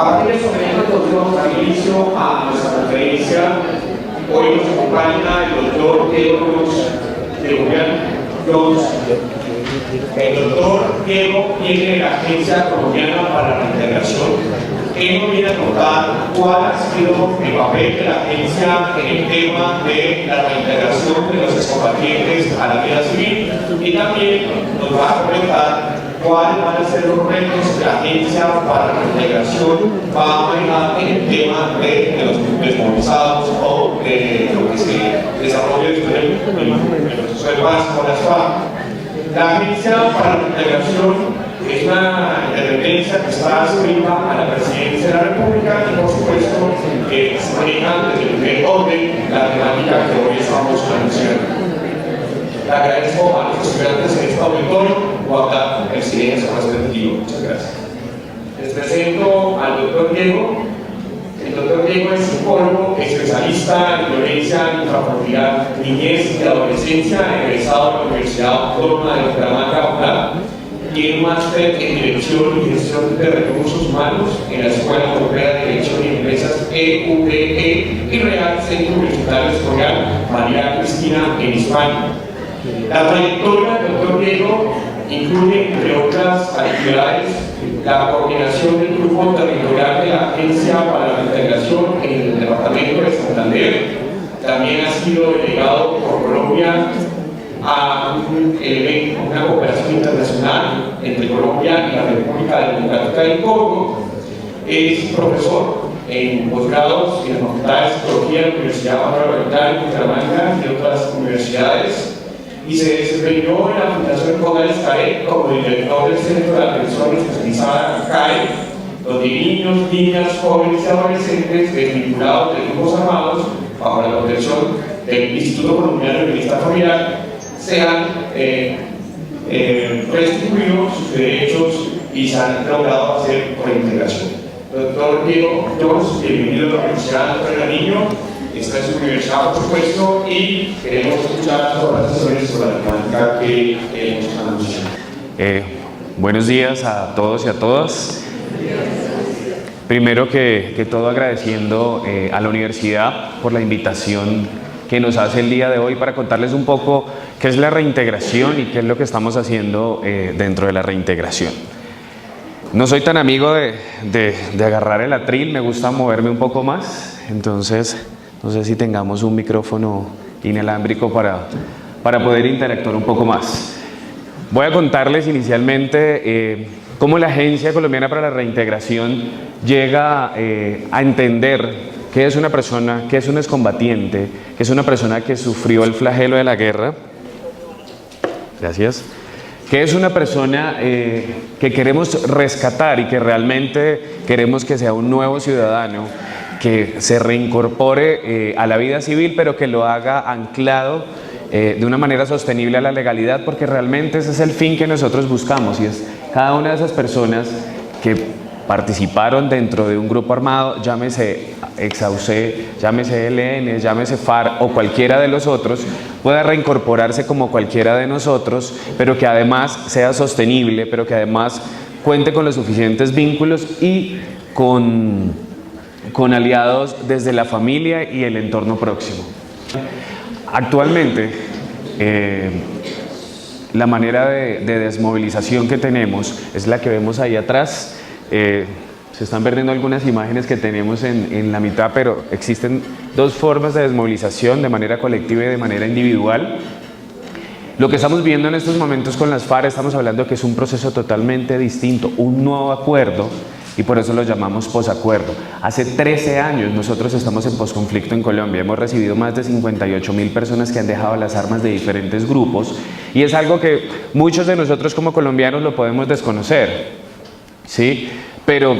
A partir de este momento, entonces vamos a dar inicio a nuestra conferencia. Hoy nos acompaña el doctor Diego Jones. El doctor Diego viene de la Agencia Colombiana para la Reintegración. Él nos viene a contar cuál ha sido el papel de la agencia en el tema de la reintegración de los excombatientes a la vida civil, y también nos va a comentar cuáles van a ser los retos que la agencia para la reintegración va a manejar en el tema de los desmovilizados o de lo que se desarrolla en el proceso de paz con las FARC. La agencia para la reintegración es una dependencia que está adscrita a la Presidencia de la República y, por supuesto, se maneja desde el primer orden la temática que hoy estamos anunciando. Le agradezco a los estudiantes en este auditorio guardar el silencio respectivo. Muchas gracias. Les presento al doctor Diego. El doctor Diego es psicólogo, especialista en violencia intrafamiliar, niñez y adolescencia, egresado de la Universidad Autónoma de Bucaramanga. Tiene un máster en Dirección y Gestión de Recursos Humanos en la Escuela Europea de Dirección y Empresas EUDE y Real Centro Universitario Escolar María Cristina en España. La trayectoria del doctor Diego incluye, entre otras actividades, la coordinación del grupo territorial de la Agencia para la Reintegración en el departamento de Santander. También ha sido delegado por Colombia a un evento, una cooperación internacional entre Colombia y la República Democrática del Congo. Es profesor en posgrados en la Facultad de Psicología de la Universidad Panamericana de Bucaramanga y otras universidades, y se desempeñó en la Fundación Cogales CAE como director del Centro de Atención Especializada CAE, donde niños, niñas, jóvenes y adolescentes desvinculados de grupos armados bajo la protección del Instituto Colombiano de Bienestar Familiar sean restituidos sus derechos y se han logrado hacer reintegración. Doctor Diego Jones, bienvenido a la Universidad Doctor Niño. Esta es su universidad, por supuesto, y queremos escuchar todas las sesiones sobre la temática que hemos anunciado. Buenos días a todos y a todas. Primero que todo agradeciendo a la universidad por la invitación que nos hace el día de hoy para contarles un poco qué es la reintegración y qué es lo que estamos haciendo dentro de la reintegración. No soy tan amigo de agarrar el atril, me gusta moverme un poco más, entonces no sé si tengamos un micrófono inalámbrico para poder interactuar un poco más. Voy a contarles inicialmente cómo la Agencia Colombiana para la Reintegración llega a entender qué es una persona, qué es un excombatiente, qué es una persona que sufrió el flagelo de la guerra. Gracias. Qué es una persona que queremos rescatar y que realmente queremos que sea un nuevo ciudadano, que se reincorpore a la vida civil, pero que lo haga anclado de una manera sostenible a la legalidad, porque realmente ese es el fin que nosotros buscamos, y es cada una de esas personas que participaron dentro de un grupo armado, llámese Exaucé, llámese ELN, llámese FARC o cualquiera de los otros, pueda reincorporarse como cualquiera de nosotros, pero que además sea sostenible, pero que además cuente con los suficientes vínculos y con aliados desde la familia y el entorno próximo. Actualmente, la manera de desmovilización que tenemos es la que vemos ahí atrás. Se están perdiendo algunas imágenes que tenemos en la mitad, pero existen dos formas de desmovilización, de manera colectiva y de manera individual. Lo que estamos viendo en estos momentos con las FARC, estamos hablando que es un proceso totalmente distinto, un nuevo acuerdo, y por eso lo llamamos posacuerdo. Hace 13 años nosotros estamos en posconflicto en Colombia, hemos recibido más de 58.000 personas que han dejado las armas de diferentes grupos, y es algo que muchos de nosotros como colombianos lo podemos desconocer, ¿sí? Pero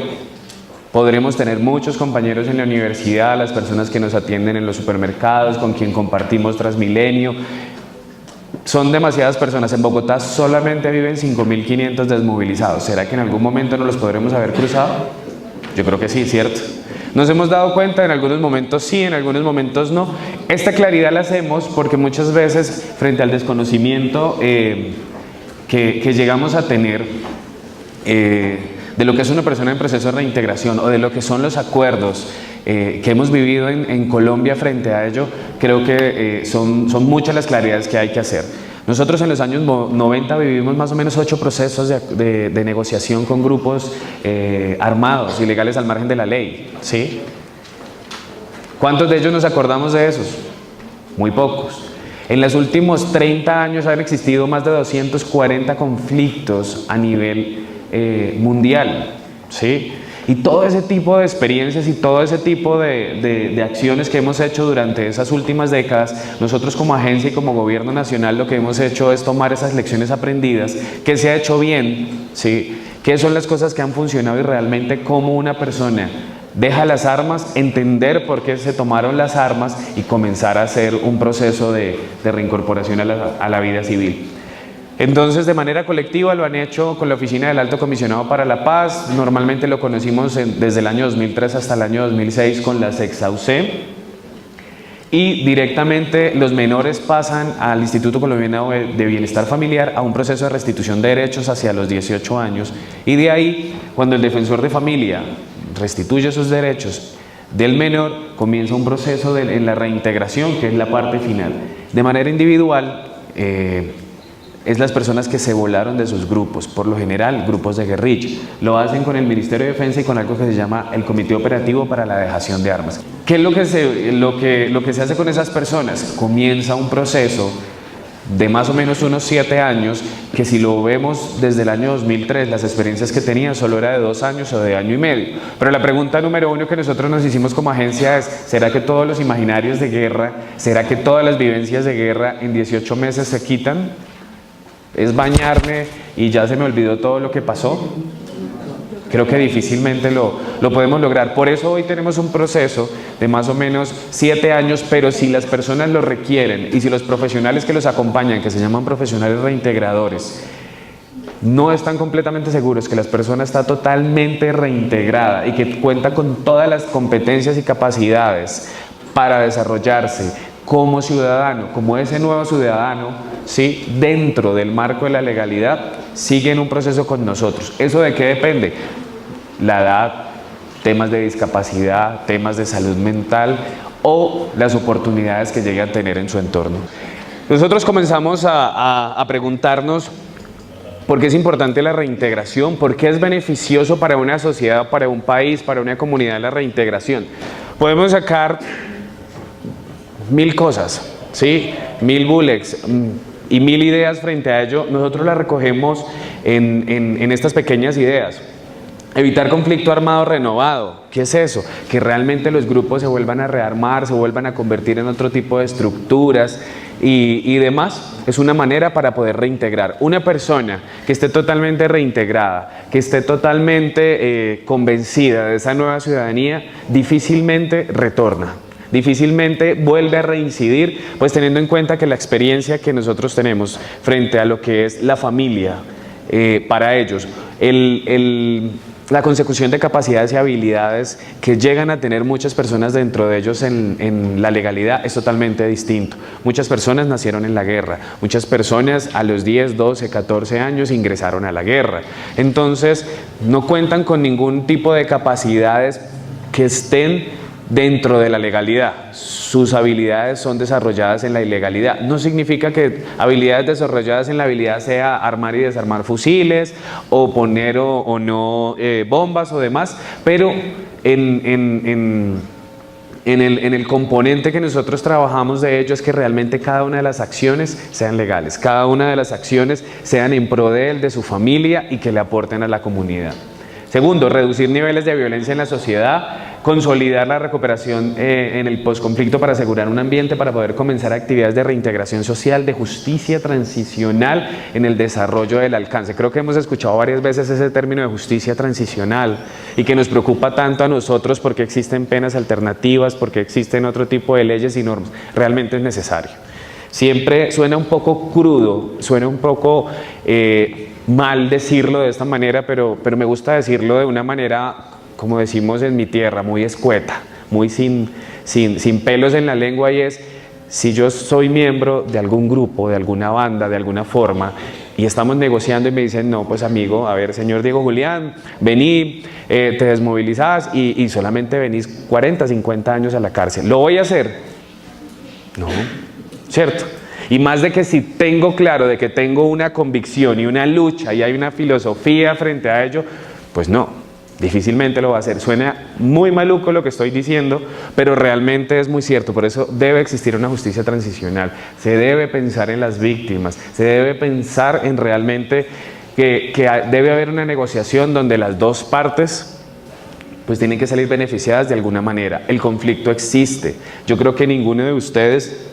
podremos tener muchos compañeros en la universidad, las personas que nos atienden en los supermercados, con quien compartimos Transmilenio. Son demasiadas personas. En Bogotá solamente viven 5.500 desmovilizados. ¿Será que en algún momento nos los podremos haber cruzado? Yo creo que sí, ¿cierto? Nos hemos dado cuenta, en algunos momentos sí, en algunos momentos no. Esta claridad la hacemos porque muchas veces, frente al desconocimiento que llegamos a tener, de lo que es una persona en proceso de reintegración o de lo que son los acuerdos que hemos vivido en Colombia frente a ello, creo que son muchas las claridades que hay que hacer. Nosotros en los años 90 vivimos más o menos 8 procesos de negociación con grupos armados, ilegales al margen de la ley, ¿sí? ¿Cuántos de ellos nos acordamos de esos? Muy pocos. En los últimos 30 años han existido más de 240 conflictos a nivel mundial, ¿sí? Y todo ese tipo de experiencias y todo ese tipo de acciones que hemos hecho durante esas últimas décadas, nosotros como agencia y como gobierno nacional lo que hemos hecho es tomar esas lecciones aprendidas, qué se ha hecho bien, ¿sí? Qué son las cosas que han funcionado y realmente cómo una persona deja las armas, entender por qué se tomaron las armas y comenzar a hacer un proceso de reincorporación a la vida civil. Entonces, de manera colectiva lo han hecho con la Oficina del Alto Comisionado para la Paz. Normalmente lo conocimos desde el año 2003 hasta el año 2006 con la Sexauce. Y directamente los menores pasan al Instituto Colombiano de Bienestar Familiar a un proceso de restitución de derechos hacia los 18 años. Y de ahí, cuando el defensor de familia restituye sus derechos del menor, comienza un proceso en la reintegración, que es la parte final. De manera individual, es las personas que se volaron de sus grupos, por lo general grupos de guerrilla. Lo hacen con el Ministerio de Defensa y con algo que se llama el Comité Operativo para la Dejación de Armas. ¿Qué es lo que se hace con esas personas? Comienza un proceso de más o menos unos 7 años, que si lo vemos desde el año 2003, las experiencias que tenían solo era de 2 años o de año y medio. Pero la pregunta número 1 que nosotros nos hicimos como agencia es, ¿será que todos los imaginarios de guerra, será que todas las vivencias de guerra en 18 meses se quitan? ¿Es bañarme y ya se me olvidó todo lo que pasó? Creo que difícilmente lo podemos lograr. Por eso hoy tenemos un proceso de más o menos 7 años, pero si las personas lo requieren y si los profesionales que los acompañan, que se llaman profesionales reintegradores, no están completamente seguros que la persona está totalmente reintegrada y que cuenta con todas las competencias y capacidades para desarrollarse como ciudadano, como ese nuevo ciudadano, ¿sí? Dentro del marco de la legalidad, sigue en un proceso con nosotros. ¿Eso de qué depende? La edad, temas de discapacidad, temas de salud mental o las oportunidades que llegue a tener en su entorno. Nosotros comenzamos a preguntarnos por qué es importante la reintegración, por qué es beneficioso para una sociedad, para un país, para una comunidad la reintegración. Podemos sacar 1000 cosas, ¿sí? 1000 bullets y 1000 ideas frente a ello. Nosotros las recogemos en estas pequeñas ideas. Evitar conflicto armado renovado. ¿Qué es eso? Que realmente los grupos se vuelvan a rearmar, se vuelvan a convertir en otro tipo de estructuras y demás. Es una manera para poder reintegrar. Una persona que esté totalmente reintegrada, que esté totalmente convencida de esa nueva ciudadanía, difícilmente retorna. Difícilmente vuelve a reincidir, pues teniendo en cuenta que la experiencia que nosotros tenemos frente a lo que es la familia, para ellos, la consecución de capacidades y habilidades que llegan a tener muchas personas dentro de ellos en la legalidad es totalmente distinto. Muchas personas nacieron en la guerra, muchas personas a los 10, 12, 14 años ingresaron a la guerra. Entonces, no cuentan con ningún tipo de capacidades que estén dentro de la legalidad. Sus habilidades son desarrolladas en la ilegalidad. No significa que habilidades desarrolladas en la habilidad sea armar y desarmar fusiles o poner o no bombas o demás, pero en el componente que nosotros trabajamos de ello es que realmente cada una de las acciones sean legales, cada una de las acciones sean en pro de él, de su familia y que le aporten a la comunidad. Segundo, reducir niveles de violencia en la sociedad, consolidar la recuperación en el posconflicto para asegurar un ambiente para poder comenzar actividades de reintegración social, de justicia transicional en el desarrollo del alcance. Creo que hemos escuchado varias veces ese término de justicia transicional y que nos preocupa tanto a nosotros porque existen penas alternativas, porque existen otro tipo de leyes y normas. Realmente es necesario. Siempre suena un poco crudo, suena un poco mal decirlo de esta manera, pero me gusta decirlo de una manera, como decimos en mi tierra, muy escueta, muy sin pelos en la lengua, y es, si yo soy miembro de algún grupo, de alguna banda, de alguna forma, y estamos negociando y me dicen, no, pues amigo, a ver, señor Diego Julián, vení, te desmovilizás y solamente venís 40, 50 años a la cárcel. ¿Lo voy a hacer? No, ¿cierto? Y más de que si tengo claro de que tengo una convicción y una lucha y hay una filosofía frente a ello, pues no, difícilmente lo va a hacer. Suena muy maluco lo que estoy diciendo, pero realmente es muy cierto. Por eso debe existir una justicia transicional. Se debe pensar en las víctimas, se debe pensar en realmente que debe haber una negociación donde las dos partes pues tienen que salir beneficiadas de alguna manera. El conflicto existe. Yo creo que ninguno de ustedes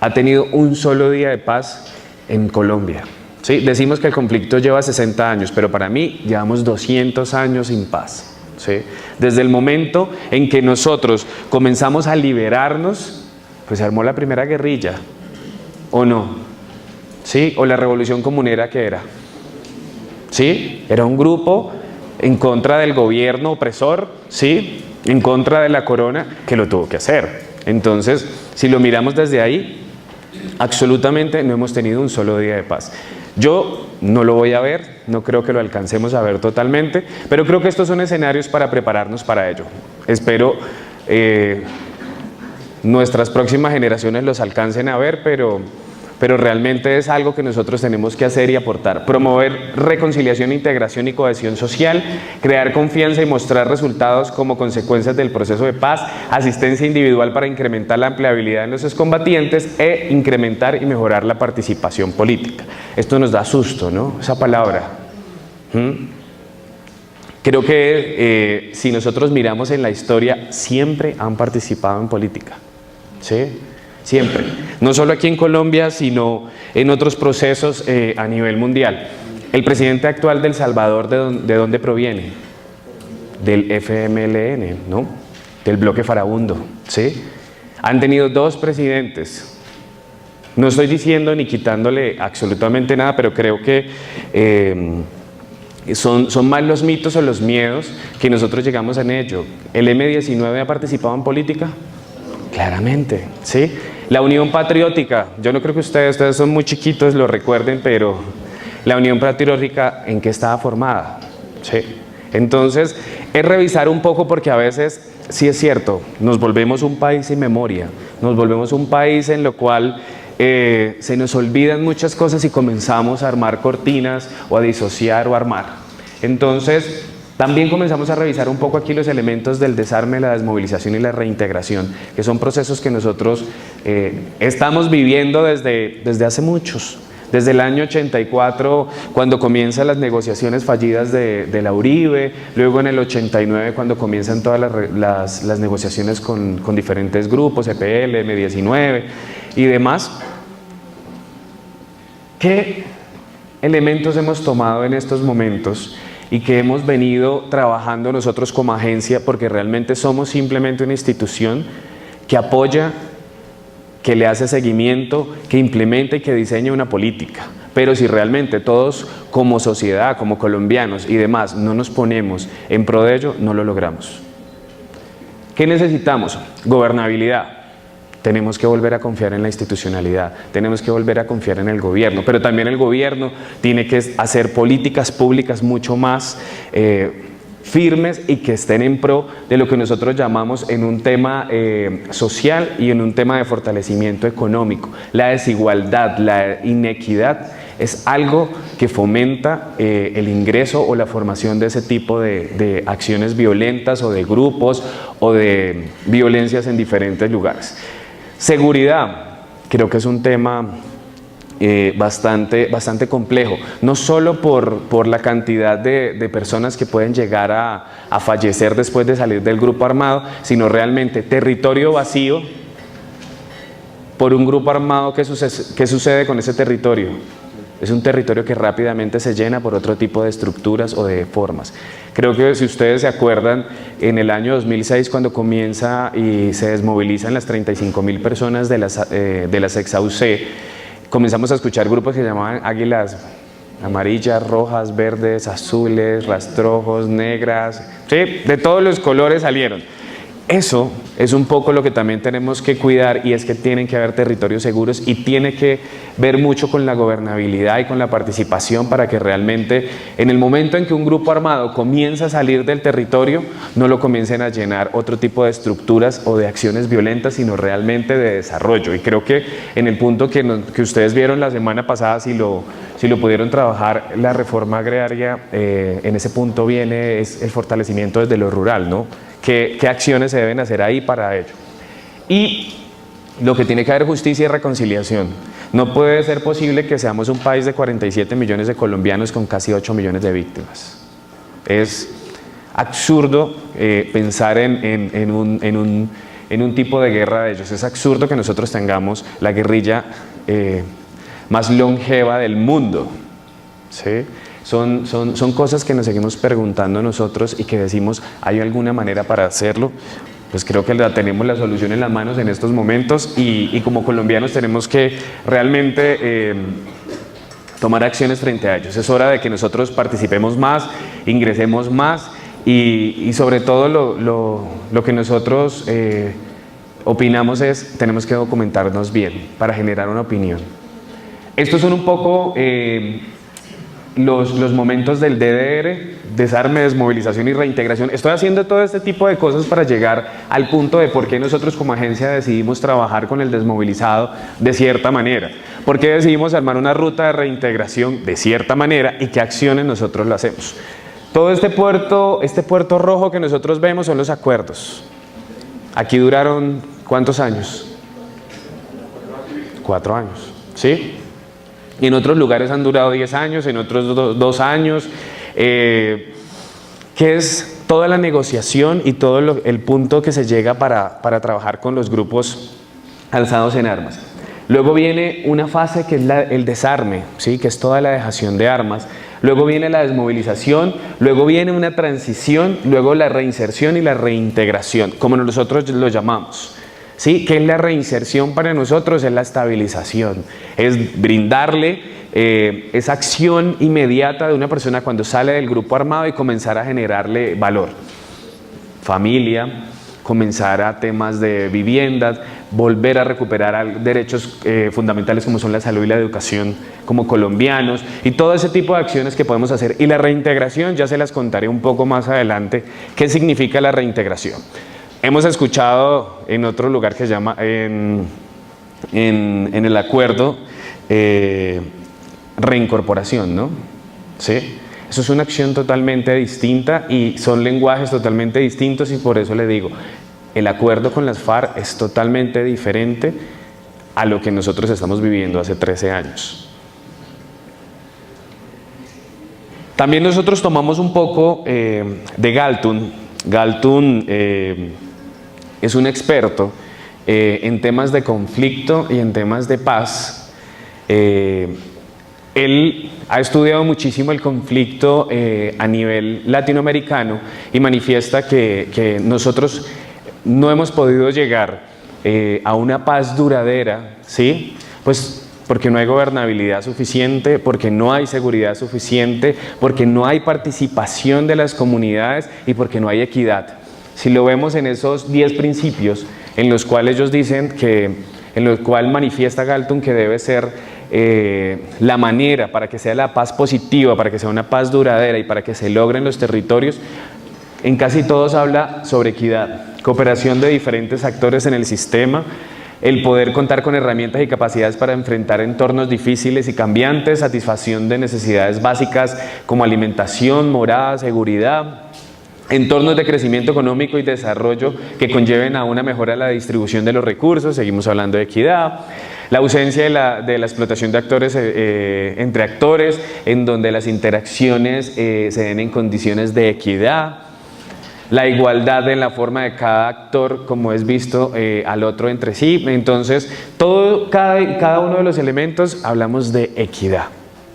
ha tenido un solo día de paz en Colombia. ¿Sí? Decimos que el conflicto lleva 60 años, pero para mí llevamos 200 años sin paz. ¿Sí? Desde el momento en que nosotros comenzamos a liberarnos, pues se armó la primera guerrilla, ¿o no? ¿Sí? ¿O la revolución comunera qué era? ¿Sí? Era un grupo en contra del gobierno opresor, ¿sí? En contra de la corona, que lo tuvo que hacer. Entonces, si lo miramos desde ahí, absolutamente no hemos tenido un solo día de paz. Yo no lo voy a ver, no creo que lo alcancemos a ver totalmente, pero creo que estos son escenarios para prepararnos para ello. Espero nuestras próximas generaciones los alcancen a ver, pero realmente es algo que nosotros tenemos que hacer y aportar. Promover reconciliación, integración y cohesión social, crear confianza y mostrar resultados como consecuencias del proceso de paz, asistencia individual para incrementar la empleabilidad de los excombatientes e incrementar y mejorar la participación política. Esto nos da susto, ¿no? Esa palabra. Creo que si nosotros miramos en la historia, siempre han participado en política, ¿sí? Siempre, no solo aquí en Colombia, sino en otros procesos a nivel mundial. El presidente actual de El Salvador, ¿de dónde proviene? Del FMLN, ¿no? Del bloque farabundo, ¿sí? Han tenido dos presidentes. No estoy diciendo ni quitándole absolutamente nada, pero creo que son más los mitos o los miedos que nosotros llegamos en ello. ¿El M-19 ha participado en política? Claramente, ¿sí? La Unión Patriótica, yo no creo que ustedes son muy chiquitos, lo recuerden, pero la Unión Patriótica, ¿en qué estaba formada? ¿Sí? Entonces, es revisar un poco porque a veces, sí es cierto, nos volvemos un país sin memoria, nos volvemos un país en lo cual se nos olvidan muchas cosas y comenzamos a armar cortinas o a disociar o a armar. Entonces, también comenzamos a revisar un poco aquí los elementos del desarme, la desmovilización y la reintegración, que son procesos que nosotros estamos viviendo desde hace muchos. Desde el año 84, cuando comienzan las negociaciones fallidas de la Uribe, luego en el 89, cuando comienzan todas las negociaciones con diferentes grupos, EPL, M19 y demás. ¿Qué elementos hemos tomado en estos momentos y que hemos venido trabajando nosotros como agencia, porque realmente somos simplemente una institución que apoya, que le hace seguimiento, que implementa y que diseña una política? Pero si realmente todos como sociedad, como colombianos y demás no nos ponemos en pro de ello, no lo logramos. ¿Qué necesitamos? Gobernabilidad. Tenemos que volver a confiar en la institucionalidad, tenemos que volver a confiar en el gobierno, pero también el gobierno tiene que hacer políticas públicas mucho más firmes y que estén en pro de lo que nosotros llamamos en un tema social y en un tema de fortalecimiento económico. La desigualdad, la inequidad es algo que fomenta el ingreso o la formación de ese tipo de acciones violentas o de grupos o de violencias en diferentes lugares. Seguridad, creo que es un tema bastante complejo, no solo por la cantidad de personas que pueden llegar a fallecer después de salir del grupo armado, sino realmente territorio vacío por un grupo armado. ¿Qué sucede con ese territorio? Es un territorio que rápidamente se llena por otro tipo de estructuras o de formas. Creo que si ustedes se acuerdan, en el año 2006, cuando comienza y se desmovilizan las 35.000 personas de las ex-AUC, comenzamos a escuchar grupos que se llamaban águilas amarillas, rojas, verdes, azules, rastrojos, negras, ¿sí? De todos los colores salieron. Eso es un poco lo que también tenemos que cuidar, y es que tienen que haber territorios seguros y tiene que ver mucho con la gobernabilidad y con la participación para que realmente en el momento en que un grupo armado comienza a salir del territorio no lo comiencen a llenar otro tipo de estructuras o de acciones violentas, sino realmente de desarrollo. Y creo que en el punto que ustedes vieron la semana pasada, si lo pudieron trabajar, la reforma agraria, en ese punto viene es el fortalecimiento desde lo rural, ¿no? ¿Qué acciones se deben hacer ahí para ello? Y lo que tiene que haber justicia y reconciliación. No puede ser posible que seamos un país de 47 millones de colombianos con casi 8 millones de víctimas. Es absurdo pensar en un tipo de guerra de ellos. Es absurdo que nosotros tengamos la guerrilla más longeva del mundo, ¿sí? Son cosas que nos seguimos preguntando nosotros y que decimos, ¿hay alguna manera para hacerlo? Pues creo que tenemos la solución en las manos en estos momentos, y como colombianos tenemos que realmente tomar acciones frente a ellos. Es hora de que nosotros participemos más, ingresemos más, y sobre todo lo que nosotros opinamos es, tenemos que documentarnos bien para generar una opinión. Estos son un poco los momentos del DDR, desarme, desmovilización y reintegración. Estoy haciendo todo este tipo de cosas para llegar al punto de por qué nosotros como agencia decidimos trabajar con el desmovilizado de cierta manera, por qué decidimos armar una ruta de reintegración de cierta manera y qué acciones nosotros lo hacemos. Todo este puerto rojo que nosotros vemos son los acuerdos. Aquí duraron ¿cuántos años? 4 años, ¿sí? Y en otros lugares han durado 10 años, en otros 2 años, que es toda la negociación y todo el punto que se llega para trabajar con los grupos alzados en armas. Luego viene una fase que es el desarme, ¿sí? Que es toda la dejación de armas. Luego viene la desmovilización, luego viene una transición, luego la reinserción y la reintegración, como nosotros lo llamamos. ¿Sí? ¿Qué es la reinserción para nosotros? Es la estabilización, es brindarle esa acción inmediata de una persona cuando sale del grupo armado y comenzar a generarle valor. Familia, comenzar a temas de viviendas, volver a recuperar derechos fundamentales como son la salud y la educación como colombianos, y todo ese tipo de acciones que podemos hacer. Y la reintegración ya se las contaré un poco más adelante, qué significa la reintegración. Hemos escuchado en otro lugar que se llama, en el acuerdo, reincorporación, ¿no? ¿Sí? Eso es una acción totalmente distinta y son lenguajes totalmente distintos, y por eso le digo, el acuerdo con las FARC es totalmente diferente a lo que nosotros estamos viviendo hace 13 años. También nosotros tomamos un poco de Galtung. Galtung es un experto en temas de conflicto y en temas de paz. Él ha estudiado muchísimo el conflicto a nivel latinoamericano y manifiesta que nosotros no hemos podido llegar a una paz duradera, ¿sí? Pues porque no hay gobernabilidad suficiente, porque no hay seguridad suficiente, porque no hay participación de las comunidades y porque no hay equidad. Si lo vemos en esos 10 principios en los cuales ellos dicen en los cuales manifiesta Galtung que debe ser la manera para que sea la paz positiva, para que sea una paz duradera y para que se logren los territorios, en casi todos habla sobre equidad, cooperación de diferentes actores en el sistema, el poder contar con herramientas y capacidades para enfrentar entornos difíciles y cambiantes, satisfacción de necesidades básicas como alimentación, morada, seguridad, entornos de crecimiento económico y desarrollo que conlleven a una mejora de la distribución de los recursos, seguimos hablando de equidad, la ausencia de la explotación de actores entre actores, en donde las interacciones se den en condiciones de equidad, la igualdad en la forma de cada actor como es visto al otro entre sí. Entonces, cada uno de los elementos hablamos de equidad,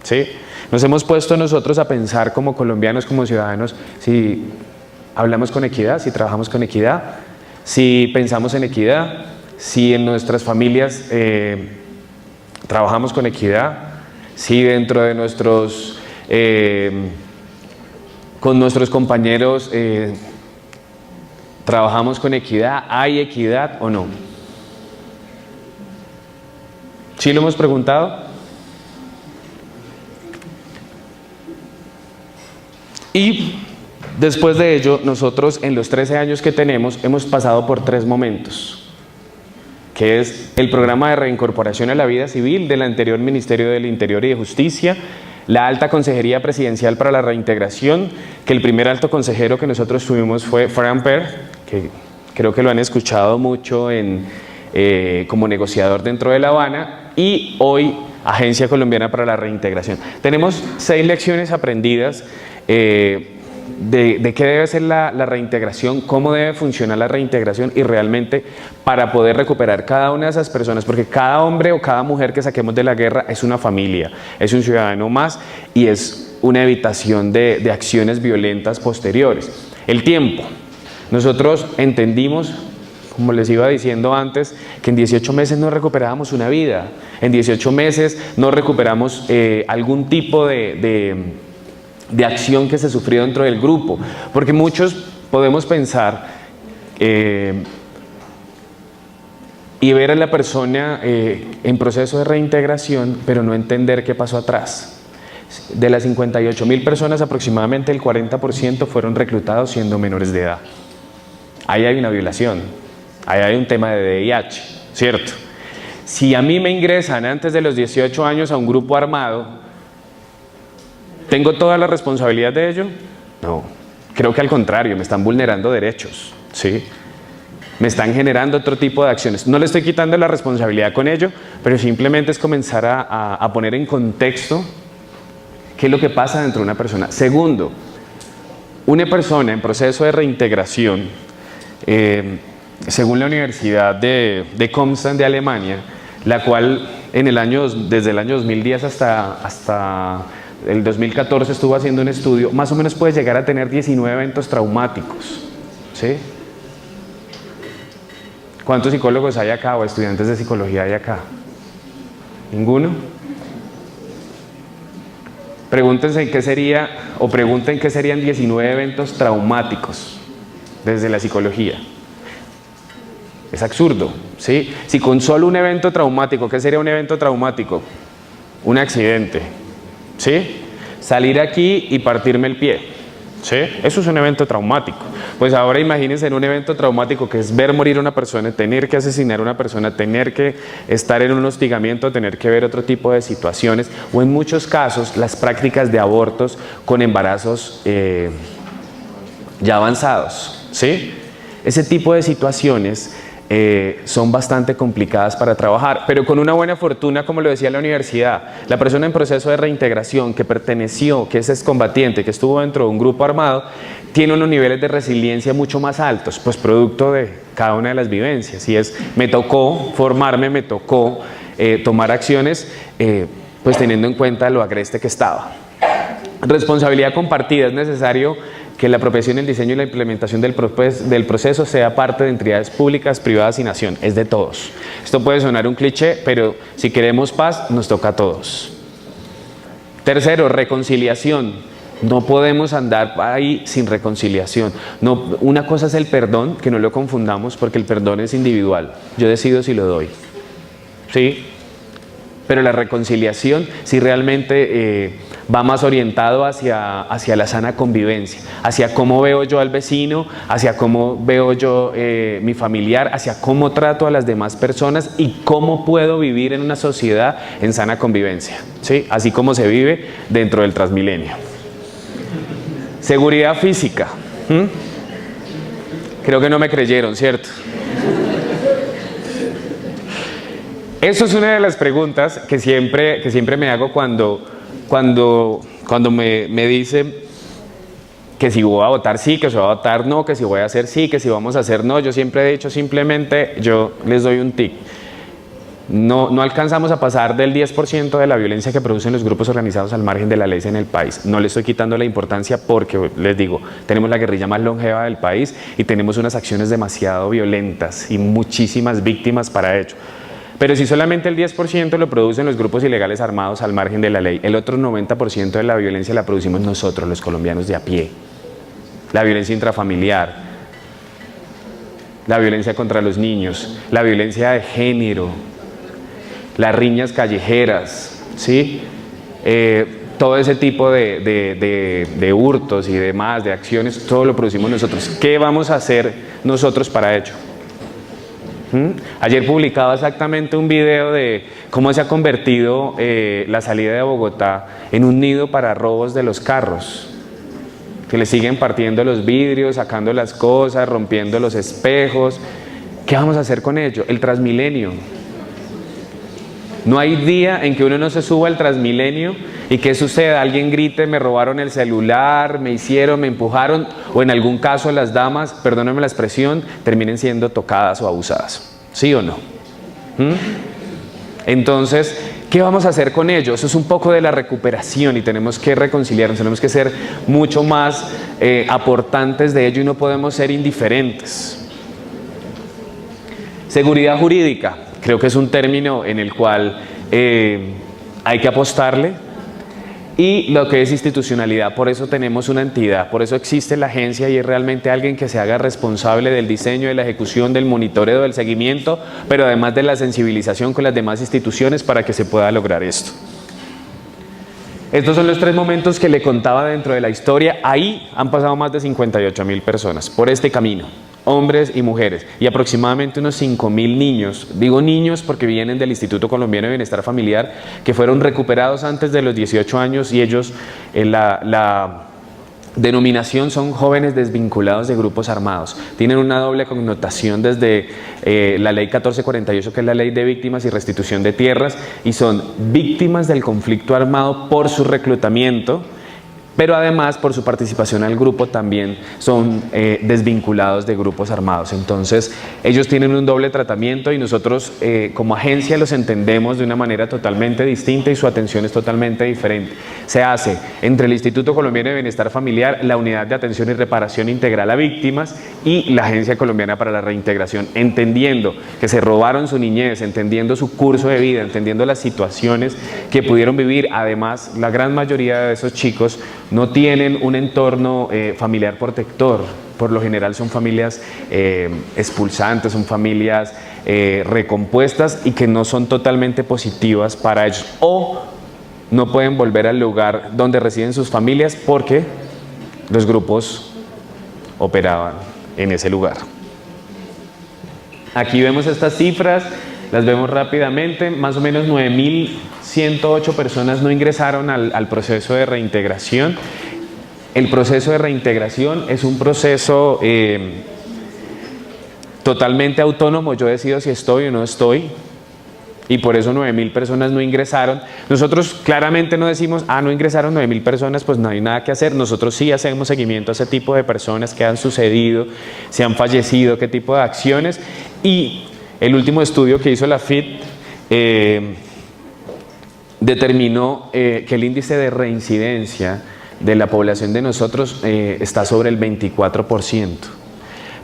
¿sí? Nos hemos puesto nosotros a pensar como colombianos, como ciudadanos, si hablamos con equidad, si trabajamos con equidad, si pensamos en equidad, si en nuestras familias trabajamos con equidad, si dentro de con nuestros compañeros ¿Trabajamos con equidad? ¿Hay equidad o no? ¿Sí lo hemos preguntado? Y después de ello, nosotros en los 13 años que tenemos hemos pasado por 3 momentos, que es el programa de reincorporación a la vida civil del anterior Ministerio del Interior y de Justicia, la Alta Consejería Presidencial para la Reintegración, que el primer alto consejero que nosotros tuvimos fue Frank Per, que creo que lo han escuchado mucho como negociador dentro de La Habana, y hoy Agencia Colombiana para la Reintegración. Tenemos 6 lecciones aprendidas de qué debe ser la reintegración, cómo debe funcionar la reintegración y realmente para poder recuperar cada una de esas personas, porque cada hombre o cada mujer que saquemos de la guerra es una familia, es un ciudadano más y es una evitación de acciones violentas posteriores. El tiempo. Nosotros entendimos, como les iba diciendo antes, que en 18 meses no recuperábamos una vida, en 18 meses no recuperamos algún tipo de acción que se sufrió dentro del grupo, porque muchos podemos pensar y ver a la persona en proceso de reintegración, pero no entender qué pasó atrás. De las 58.000 personas, aproximadamente el 40% fueron reclutados siendo menores de edad. Ahí hay una violación, ahí hay un tema de VIH, ¿cierto? Si a mí me ingresan antes de los 18 años a un grupo armado, ¿tengo toda la responsabilidad de ello? No, creo que al contrario, me están vulnerando derechos, ¿sí? Me están generando otro tipo de acciones. No le estoy quitando la responsabilidad con ello, pero simplemente es comenzar a poner en contexto qué es lo que pasa dentro de una persona. Segundo, una persona en proceso de reintegración, según la Universidad de Konstanz de Alemania, la cual desde el año 2010 hasta el 2014 estuvo haciendo un estudio, más o menos puede llegar a tener 19 eventos traumáticos, ¿sí? ¿Cuántos psicólogos hay acá o estudiantes de psicología hay acá? ¿Ninguno? Pregúntense qué sería, o pregunten qué serían 19 eventos traumáticos desde la psicología. Es absurdo, ¿sí? Si con solo un evento traumático, ¿qué sería un evento traumático? Un accidente, ¿sí? Salir aquí y partirme el pie, ¿sí? Eso es un evento traumático. Pues ahora imagínense en un evento traumático que es ver morir a una persona, tener que asesinar a una persona, tener que estar en un hostigamiento, tener que ver otro tipo de situaciones, o en muchos casos las prácticas de abortos con embarazos ya avanzados, ¿sí? Ese tipo de situaciones son bastante complicadas para trabajar, pero con una buena fortuna, como lo decía la universidad, la persona en proceso de reintegración que perteneció, que es excombatiente, que estuvo dentro de un grupo armado, tiene unos niveles de resiliencia mucho más altos, pues producto de cada una de las vivencias. Y me tocó formarme, me tocó tomar acciones, pues teniendo en cuenta lo agreste que estaba. Responsabilidad compartida. Es necesario que la apropiación, el diseño y la implementación del proceso sea parte de entidades públicas, privadas y nación. Es de todos. Esto puede sonar un cliché, pero si queremos paz, nos toca a todos. Tercero, reconciliación. No podemos andar ahí sin reconciliación. No, una cosa es el perdón, que no lo confundamos, porque el perdón es individual. Yo decido si lo doy, ¿sí? Pero la reconciliación sí realmente va más orientado hacia la sana convivencia, hacia cómo veo yo al vecino, hacia cómo veo yo mi familiar, hacia cómo trato a las demás personas y cómo puedo vivir en una sociedad en sana convivencia, ¿sí? Así como se vive dentro del Transmilenio. Seguridad física. Creo que no me creyeron, ¿cierto? Eso es una de las preguntas que siempre me hago cuando me dicen que si voy a votar sí, que si voy a votar no, que si voy a hacer sí, que si vamos a hacer no. Yo siempre he dicho simplemente, yo les doy un tic. No alcanzamos a pasar del 10% de la violencia que producen los grupos organizados al margen de la ley en el país. No le estoy quitando la importancia porque, les digo, tenemos la guerrilla más longeva del país y tenemos unas acciones demasiado violentas y muchísimas víctimas para ello. Pero si solamente el 10% lo producen los grupos ilegales armados al margen de la ley, el otro 90% de la violencia la producimos nosotros, los colombianos de a pie. La violencia intrafamiliar, la violencia contra los niños, la violencia de género, las riñas callejeras, ¿sí? Todo ese tipo de hurtos y demás, de acciones, todo lo producimos nosotros. ¿Qué vamos a hacer nosotros para ello? Ayer publicaba exactamente un video de cómo se ha convertido la salida de Bogotá en un nido para robos de los carros, que le siguen partiendo los vidrios, sacando las cosas, rompiendo los espejos. ¿Qué vamos a hacer con ello? El Transmilenio. No hay día en que uno no se suba al Transmilenio y ¿qué suceda? Alguien grite, me robaron el celular, me hicieron, me empujaron, o en algún caso las damas, perdónenme la expresión, terminen siendo tocadas o abusadas. ¿Sí o no? Entonces, ¿qué vamos a hacer con ello? Eso es un poco de la recuperación y tenemos que reconciliarnos, tenemos que ser mucho más aportantes de ello y no podemos ser indiferentes. Seguridad jurídica. Creo que es un término en el cual hay que apostarle. Y lo que es institucionalidad, por eso tenemos una entidad, por eso existe la agencia y es realmente alguien que se haga responsable del diseño, de la ejecución, del monitoreo, del seguimiento, pero además de la sensibilización con las demás instituciones para que se pueda lograr esto. Estos son los 3 momentos que le contaba dentro de la historia. Ahí han pasado más de 58.000 personas por este camino. Hombres y mujeres, y aproximadamente unos 5.000 niños, digo niños porque vienen del Instituto Colombiano de Bienestar Familiar, que fueron recuperados antes de los 18 años y ellos, la denominación son jóvenes desvinculados de grupos armados. Tienen una doble connotación desde la ley 1448, que es la ley de víctimas y restitución de tierras, y son víctimas del conflicto armado por su reclutamiento, pero además por su participación al grupo también son desvinculados de grupos armados. Entonces ellos tienen un doble tratamiento y nosotros como agencia los entendemos de una manera totalmente distinta y su atención es totalmente diferente. Se hace entre el Instituto Colombiano de Bienestar Familiar, la Unidad de Atención y Reparación Integral a Víctimas y la Agencia Colombiana para la Reintegración, entendiendo que se robaron su niñez, entendiendo su curso de vida, entendiendo las situaciones que pudieron vivir. Además, la gran mayoría de esos chicos no tienen un entorno familiar protector. Por lo general son familias expulsantes, son familias recompuestas y que no son totalmente positivas para ellos. O no pueden volver al lugar donde residen sus familias porque los grupos operaban en ese lugar. Aquí vemos estas cifras, las vemos rápidamente, más o menos 9.108 personas no ingresaron al proceso de reintegración. El proceso de reintegración es un proceso totalmente autónomo, yo decido si estoy o no estoy, y por eso 9.000 personas no ingresaron. Nosotros claramente no decimos, no ingresaron 9.000 personas, pues no hay nada que hacer. Nosotros sí hacemos seguimiento a ese tipo de personas que han sucedido, se han fallecido, qué tipo de acciones, y el último estudio que hizo la FIT determinó que el índice de reincidencia de la población de nosotros está sobre el 24%.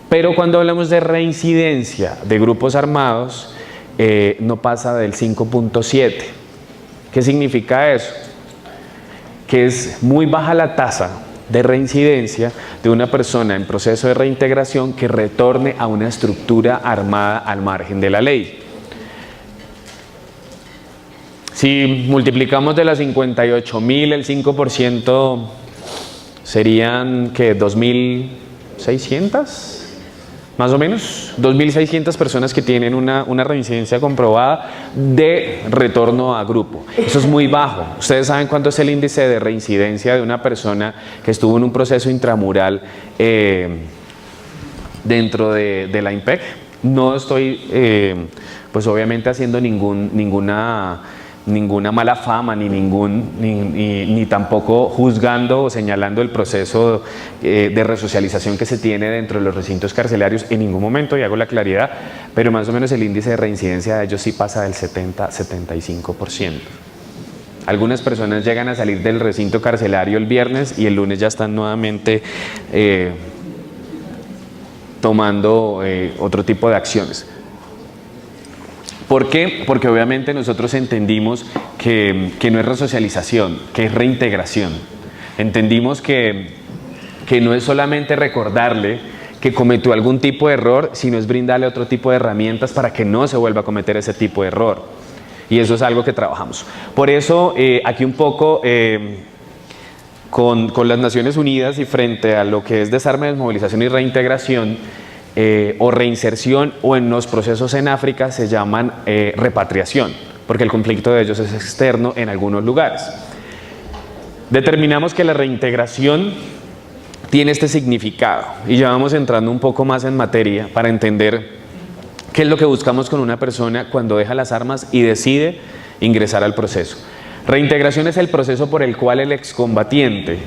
Pero cuando hablamos de reincidencia de grupos armados, no pasa del 5.7. ¿Qué significa eso? Que es muy baja la tasa de reincidencia de una persona en proceso de reintegración que retorne a una estructura armada al margen de la ley. Si multiplicamos de las 58.000, el 5% serían, ¿qué? 2.600, más o menos. 2.600 personas que tienen una reincidencia comprobada de retorno a grupo. Eso es muy bajo. ¿Ustedes saben cuánto es el índice de reincidencia de una persona que estuvo en un proceso intramural dentro de la IMPEC? No estoy, pues obviamente haciendo ninguna mala fama, ni tampoco juzgando o señalando el proceso de resocialización que se tiene dentro de los recintos carcelarios en ningún momento, y hago la claridad, pero más o menos el índice de reincidencia de ellos sí pasa del 70-75%. Algunas personas llegan a salir del recinto carcelario el viernes y el lunes ya están nuevamente tomando otro tipo de acciones. ¿Por qué? Porque obviamente nosotros entendimos que no es resocialización, que es reintegración. Entendimos que no es solamente recordarle que cometió algún tipo de error, sino es brindarle otro tipo de herramientas para que no se vuelva a cometer ese tipo de error. Y eso es algo que trabajamos. Por eso, aquí un poco con las Naciones Unidas y frente a lo que es desarme, desmovilización y reintegración, o reinserción, o en los procesos en África se llaman repatriación, porque el conflicto de ellos es externo en algunos lugares. Determinamos que la reintegración tiene este significado y ya vamos entrando un poco más en materia para entender qué es lo que buscamos con una persona cuando deja las armas y decide ingresar al proceso. Reintegración es el proceso por el cual el excombatiente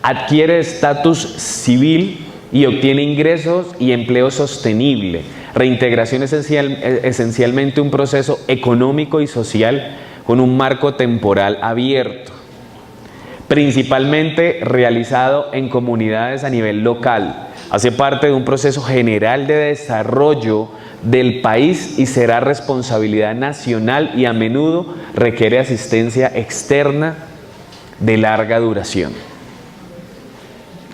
adquiere estatus civil y obtiene ingresos y empleo sostenible. Reintegración es esencialmente un proceso económico y social con un marco temporal abierto, principalmente realizado en comunidades a nivel local. Hace parte de un proceso general de desarrollo del país y será responsabilidad nacional y a menudo requiere asistencia externa de larga duración.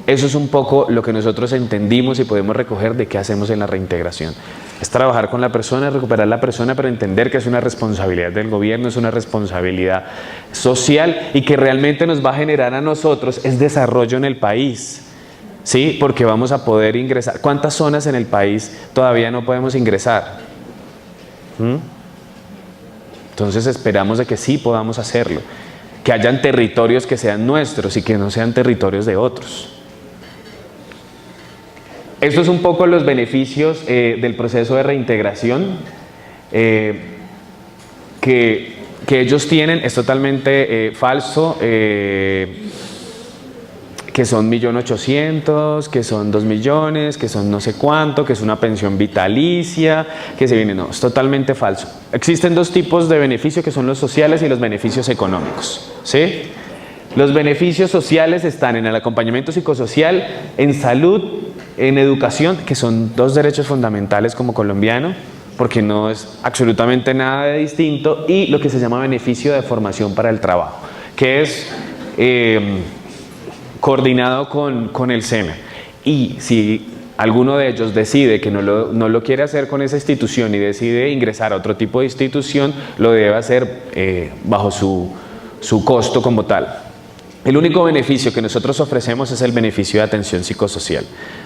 Eso es un poco lo que nosotros entendimos y podemos recoger de qué hacemos en la reintegración. Es trabajar con la persona, recuperar la persona, pero entender que es una responsabilidad del gobierno, es una responsabilidad social y que realmente nos va a generar a nosotros es desarrollo en el país. ¿Sí? Porque vamos a poder ingresar. ¿Cuántas zonas en el país todavía no podemos ingresar? Entonces esperamos de que sí podamos hacerlo. Que hayan territorios que sean nuestros y que no sean territorios de otros. Estos es un poco los beneficios del proceso de reintegración que ellos tienen. Es totalmente falso. Que son 1.800.000, que son 2 millones, que son no sé cuánto, que es una pensión vitalicia, que se viene, no, es totalmente falso. Existen dos tipos de beneficios que son los sociales y los beneficios económicos, ¿sí? Los beneficios sociales están en el acompañamiento psicosocial, en salud, en educación, que son dos derechos fundamentales como colombiano, porque no es absolutamente nada de distinto, y lo que se llama beneficio de formación para el trabajo, que es coordinado con el SENA. Y si alguno de ellos decide que no lo quiere hacer con esa institución y decide ingresar a otro tipo de institución, lo debe hacer bajo su costo como tal. El único beneficio que nosotros ofrecemos es el beneficio de atención psicosocial.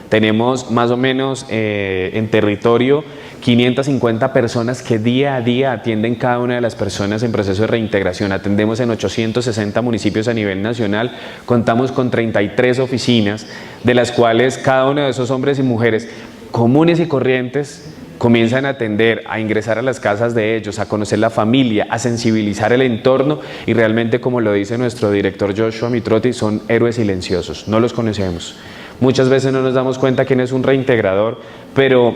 Tenemos más o menos en territorio 550 personas que día a día atienden cada una de las personas en proceso de reintegración. Atendemos en 860 municipios a nivel nacional, contamos con 33 oficinas, de las cuales cada uno de esos hombres y mujeres comunes y corrientes comienzan a atender, a ingresar a las casas de ellos, a conocer la familia, a sensibilizar el entorno y realmente, como lo dice nuestro director Joshua Mitrotti, son héroes silenciosos, no los conocemos. Muchas veces no nos damos cuenta quién es un reintegrador, pero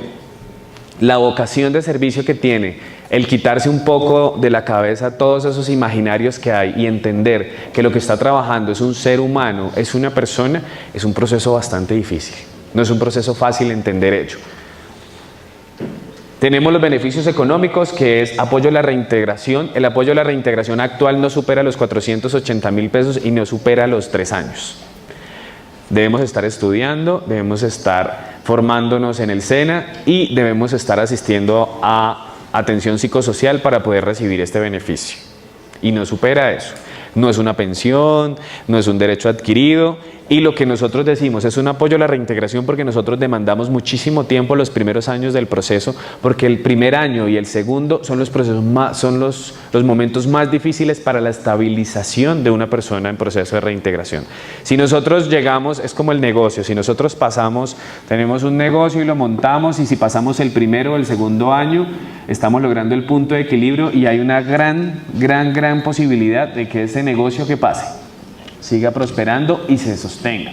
la vocación de servicio que tiene, el quitarse un poco de la cabeza todos esos imaginarios que hay y entender que lo que está trabajando es un ser humano, es una persona, es un proceso bastante difícil. No es un proceso fácil entender ello. Tenemos los beneficios económicos, que es apoyo a la reintegración. El apoyo a la reintegración actual no supera los 480.000 pesos y no supera los 3 años. Debemos estar estudiando, debemos estar formándonos en el SENA y debemos estar asistiendo a atención psicosocial para poder recibir este beneficio. Y no supera eso. No es una pensión, no es un derecho adquirido. Y lo que nosotros decimos es un apoyo a la reintegración porque nosotros demandamos muchísimo tiempo los primeros años del proceso, porque el primer año y el segundo son los momentos más difíciles para la estabilización de una persona en proceso de reintegración. Si nosotros llegamos, es como el negocio, si nosotros tenemos un negocio y lo montamos, y si pasamos el primero o el segundo año, estamos logrando el punto de equilibrio y hay una gran posibilidad de que ese negocio que pase siga prosperando y se sostenga.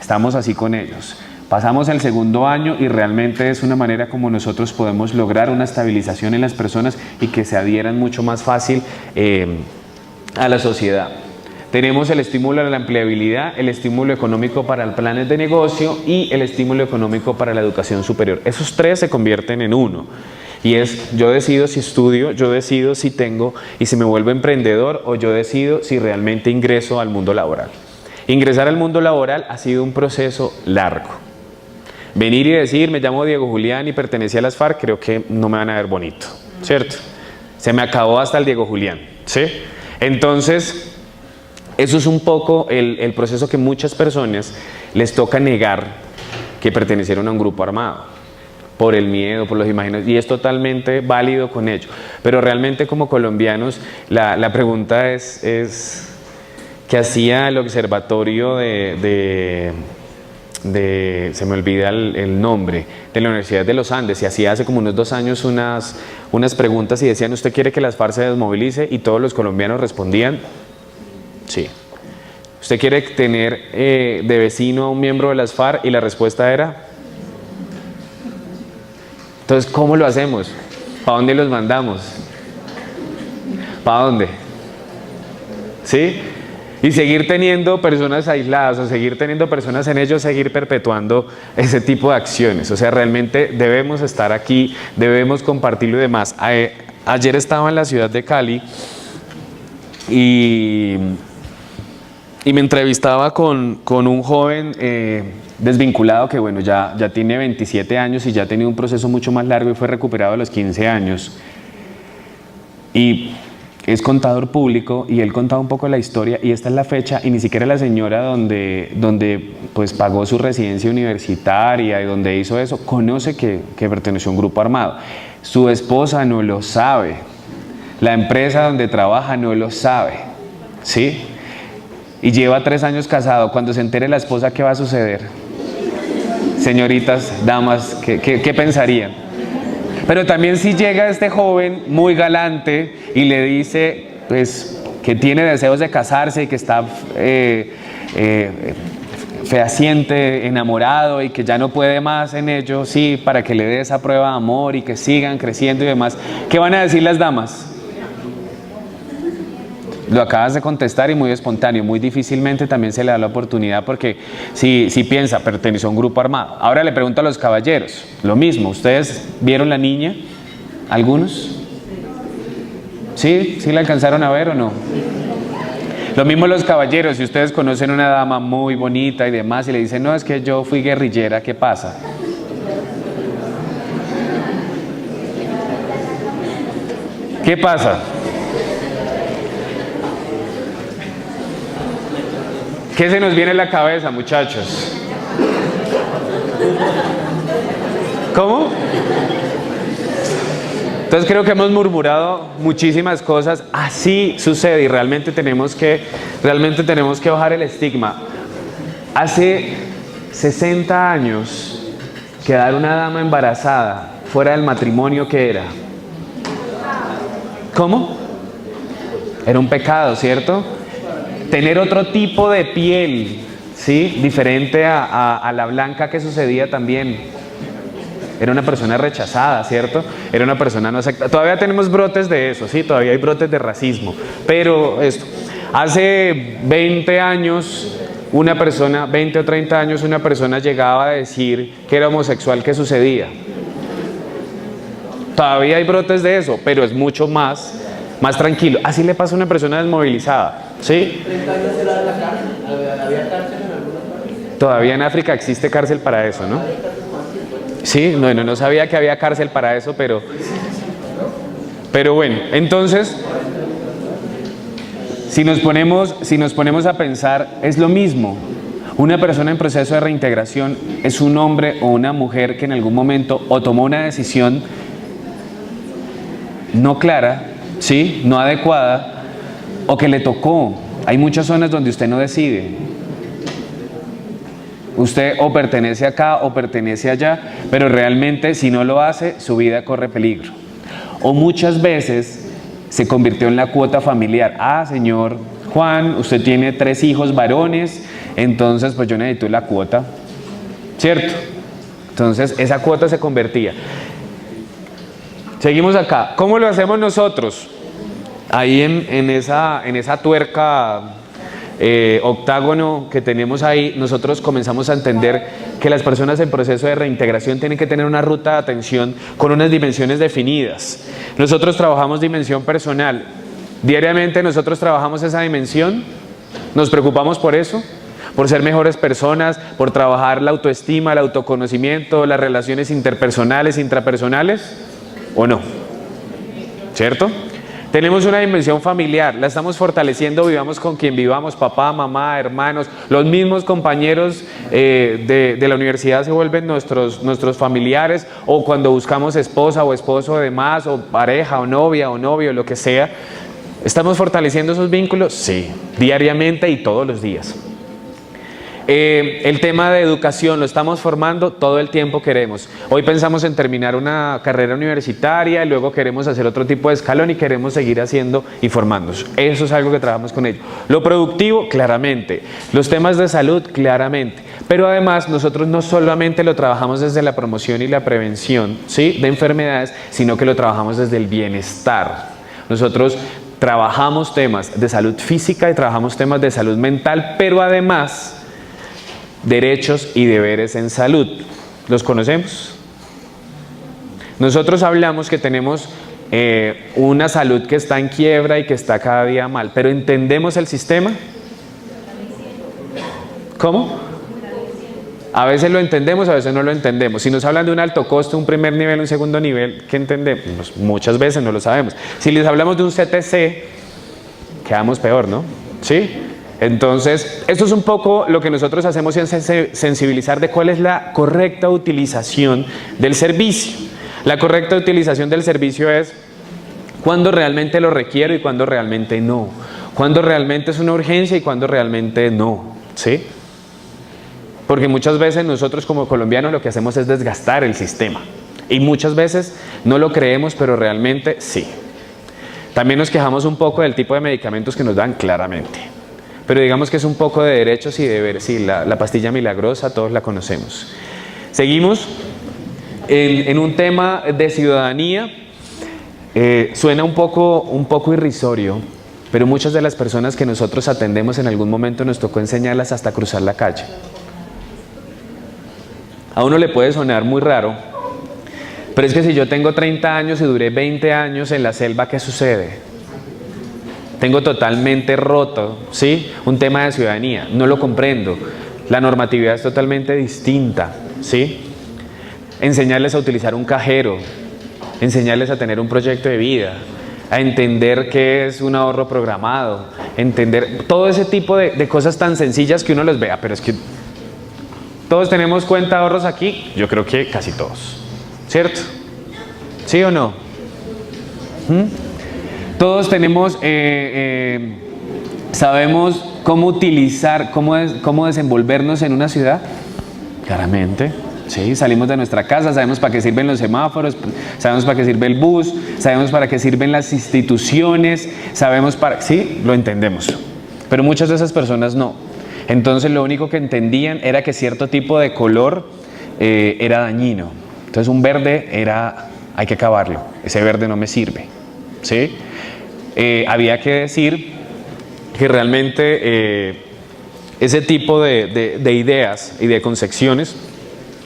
Estamos así con ellos. Pasamos el segundo año y realmente es una manera como nosotros podemos lograr una estabilización en las personas y que se adhieran mucho más fácil a la sociedad. Tenemos el estímulo a la empleabilidad, el estímulo económico para el planes de negocio y el estímulo económico para la educación superior. Esos tres se convierten en uno. Y es, yo decido si estudio, yo decido si tengo y si me vuelvo emprendedor, o yo decido si realmente ingreso al mundo laboral. Ingresar al mundo laboral ha sido un proceso largo. Venir y decir, me llamo Diego Julián y pertenecía a las FARC, creo que no me van a ver bonito, ¿cierto? Se me acabó hasta el Diego Julián, ¿sí? Entonces, eso es un poco el proceso que muchas personas les toca negar que pertenecieron a un grupo armado, por el miedo, por los imaginarios, y es totalmente válido con ello. Pero realmente como colombianos, la pregunta es ¿qué hacía el observatorio se me olvida el nombre, de la Universidad de los Andes? Y hacía hace como unos 2 años unas preguntas y decían, ¿usted quiere que las FARC se desmovilice? Y todos los colombianos respondían, sí. ¿Usted quiere tener de vecino a un miembro de las FARC? Y la respuesta era, entonces, ¿cómo lo hacemos? ¿Para dónde los mandamos? ¿Para dónde? ¿Sí? Y seguir teniendo personas aisladas o seguir teniendo personas en ellos, seguir perpetuando ese tipo de acciones. O sea, realmente debemos estar aquí, debemos compartirlo y demás. Ayer estaba en la ciudad de Cali y me entrevistaba con un joven desvinculado que, bueno, ya tiene 27 años y ya ha tenido un proceso mucho más largo y fue recuperado a los 15 años. Y es contador público y él contaba un poco la historia y esta es la fecha y ni siquiera la señora donde pues pagó su residencia universitaria y donde hizo eso conoce que perteneció a un grupo armado. Su esposa no lo sabe, la empresa donde trabaja no lo sabe, ¿sí? Y lleva 3 años casado. Cuando se entere la esposa, ¿qué va a suceder? Señoritas, damas, ¿qué pensarían? Pero también si llega este joven muy galante y le dice pues, que tiene deseos de casarse y que está fehaciente, enamorado y que ya no puede más en ello, sí, para que le dé esa prueba de amor y que sigan creciendo y demás, ¿qué van a decir las damas? Lo acabas de contestar y muy espontáneo, muy difícilmente también se le da la oportunidad porque si piensa, perteneció a un grupo armado. Ahora le pregunto a los caballeros, lo mismo, ¿ustedes vieron la niña? ¿Algunos? ¿Sí? ¿Sí la alcanzaron a ver o no? Lo mismo los caballeros, si ustedes conocen una dama muy bonita y demás y le dicen, no, es que yo fui guerrillera, ¿qué pasa? ¿Qué pasa? ¿Qué se nos viene a la cabeza, muchachos? ¿Cómo? Entonces creo que hemos murmurado muchísimas cosas. Así sucede y realmente tenemos que bajar el estigma. Hace 60 años, quedar una dama embarazada fuera del matrimonio, ¿qué era? ¿Cómo? Era un pecado, ¿cierto? Tener otro tipo de piel, ¿sí? Diferente a la blanca que sucedía también. Era una persona rechazada, ¿cierto? Era una persona no aceptada. Todavía tenemos brotes de eso, ¿sí? Todavía hay brotes de racismo. Pero esto, hace 20 años, 20 o 30 años, una persona llegaba a decir que era homosexual, ¿qué sucedía? Todavía hay brotes de eso, pero es mucho más tranquilo. Así le pasa a una persona desmovilizada, ¿sí? Todavía en África existe cárcel para eso, ¿no? Sí, no sabía que había cárcel para eso, pero bueno, entonces, si nos ponemos a pensar, es lo mismo. Una persona en proceso de reintegración es un hombre o una mujer que en algún momento o tomó una decisión no clara, ¿sí? No adecuada, o que le tocó. Hay muchas zonas donde usted no decide. Usted o pertenece acá o pertenece allá, pero realmente si no lo hace, su vida corre peligro. O muchas veces se convirtió en la cuota familiar. Ah, señor Juan, usted tiene 3 hijos varones, entonces pues yo necesito la cuota, ¿cierto? Entonces esa cuota se convertía. Seguimos acá. ¿Cómo lo hacemos nosotros? Ahí en esa tuerca octágono que tenemos ahí, nosotros comenzamos a entender que las personas en proceso de reintegración tienen que tener una ruta de atención con unas dimensiones definidas. Nosotros trabajamos dimensión personal. Diariamente nosotros trabajamos esa dimensión, nos preocupamos por eso. por ser mejores personas, por trabajar la autoestima, el autoconocimiento, las relaciones interpersonales, intrapersonales, ¿o no? ¿Cierto? Tenemos una dimensión familiar, la estamos fortaleciendo, vivamos con quien vivamos, papá, mamá, hermanos, los mismos compañeros de la universidad se vuelven nuestros familiares, o cuando buscamos esposa o esposo de más, o pareja o novio, lo que sea. ¿Estamos fortaleciendo esos vínculos? Sí, diariamente y todos los días. El tema de educación, lo estamos formando todo el tiempo queremos. Hoy pensamos en terminar una carrera universitaria y luego queremos hacer otro tipo de escalón y queremos seguir haciendo y formándonos. Eso es algo que trabajamos con ello. Lo productivo, claramente. Los temas de salud, claramente. Pero además nosotros no solamente lo trabajamos desde la promoción y la prevención, ¿sí?, de enfermedades, sino que lo trabajamos desde el bienestar. Nosotros trabajamos temas de salud física y trabajamos temas de salud mental, pero además derechos y deberes en salud. ¿Los conocemos? Nosotros hablamos que tenemos una salud que está en quiebra y que está cada día mal, pero ¿entendemos el sistema? ¿Cómo? A veces lo entendemos, a veces no lo entendemos. Si nos hablan de un alto costo, un primer nivel, un segundo nivel, ¿qué entendemos? Pues muchas veces no lo sabemos. Si les hablamos de un CTC, quedamos peor, ¿no? ¿Sí? Entonces, esto es un poco lo que nosotros hacemos, es sensibilizar de cuál es la correcta utilización del servicio. La correcta utilización del servicio es cuando realmente lo requiero y cuando realmente no. Cuando realmente es una urgencia y cuando realmente no. ¿Sí? Porque muchas veces nosotros como colombianos lo que hacemos es desgastar el sistema. Y muchas veces no lo creemos, pero realmente sí. También nos quejamos un poco del tipo de medicamentos que nos dan, claramente. Pero digamos que es un poco de derechos y deberes. Sí, la pastilla milagrosa, todos la conocemos. Seguimos en un tema de ciudadanía. Suena un poco irrisorio, pero muchas de las personas que nosotros atendemos en algún momento nos tocó enseñarlas hasta cruzar la calle. A uno le puede sonar muy raro, pero es que si yo tengo 30 años y duré 20 años en la selva, ¿qué sucede? Tengo totalmente roto, ¿sí?, un tema de ciudadanía, no lo comprendo, la normatividad es totalmente distinta, ¿sí? Enseñarles a utilizar un cajero, enseñarles a tener un proyecto de vida, a entender qué es un ahorro programado, entender todo ese tipo de cosas tan sencillas que uno les vea, pero es que todos tenemos cuenta de ahorros aquí, yo creo que casi todos, ¿cierto? ¿Sí o no? Todos tenemos, sabemos cómo utilizar, cómo desenvolvernos en una ciudad, claramente. Sí, salimos de nuestra casa, sabemos para qué sirven los semáforos, sabemos para qué sirve el bus, sabemos para qué sirven las instituciones, sabemos para... Sí, lo entendemos, pero muchas de esas personas no. Entonces lo único que entendían era que cierto tipo de color era dañino. Entonces un verde hay que acabarlo, ese verde no me sirve, ¿sí? Había que decir que realmente ese tipo de ideas y de concepciones,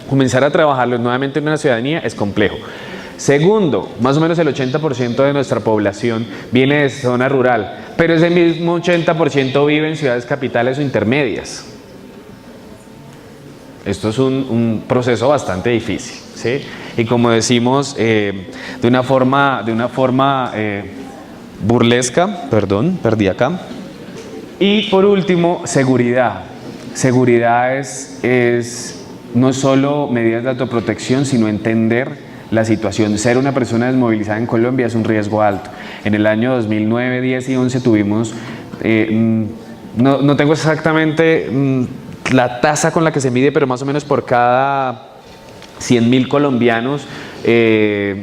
comenzar a trabajarlos nuevamente en una ciudadanía es complejo. Segundo, más o menos el 80% de nuestra población viene de zona rural, pero ese mismo 80% vive en ciudades capitales o intermedias. Esto es un proceso bastante difícil, ¿sí? Y como decimos de una forma burlesca, perdón, perdí acá. Y por último, seguridad. Seguridad es no solo medidas de autoprotección, sino entender la situación. Ser una persona desmovilizada en Colombia es un riesgo alto. En el año 2009, 10 y 11 tuvimos, no tengo exactamente la tasa con la que se mide, pero más o menos por cada 100.000 colombianos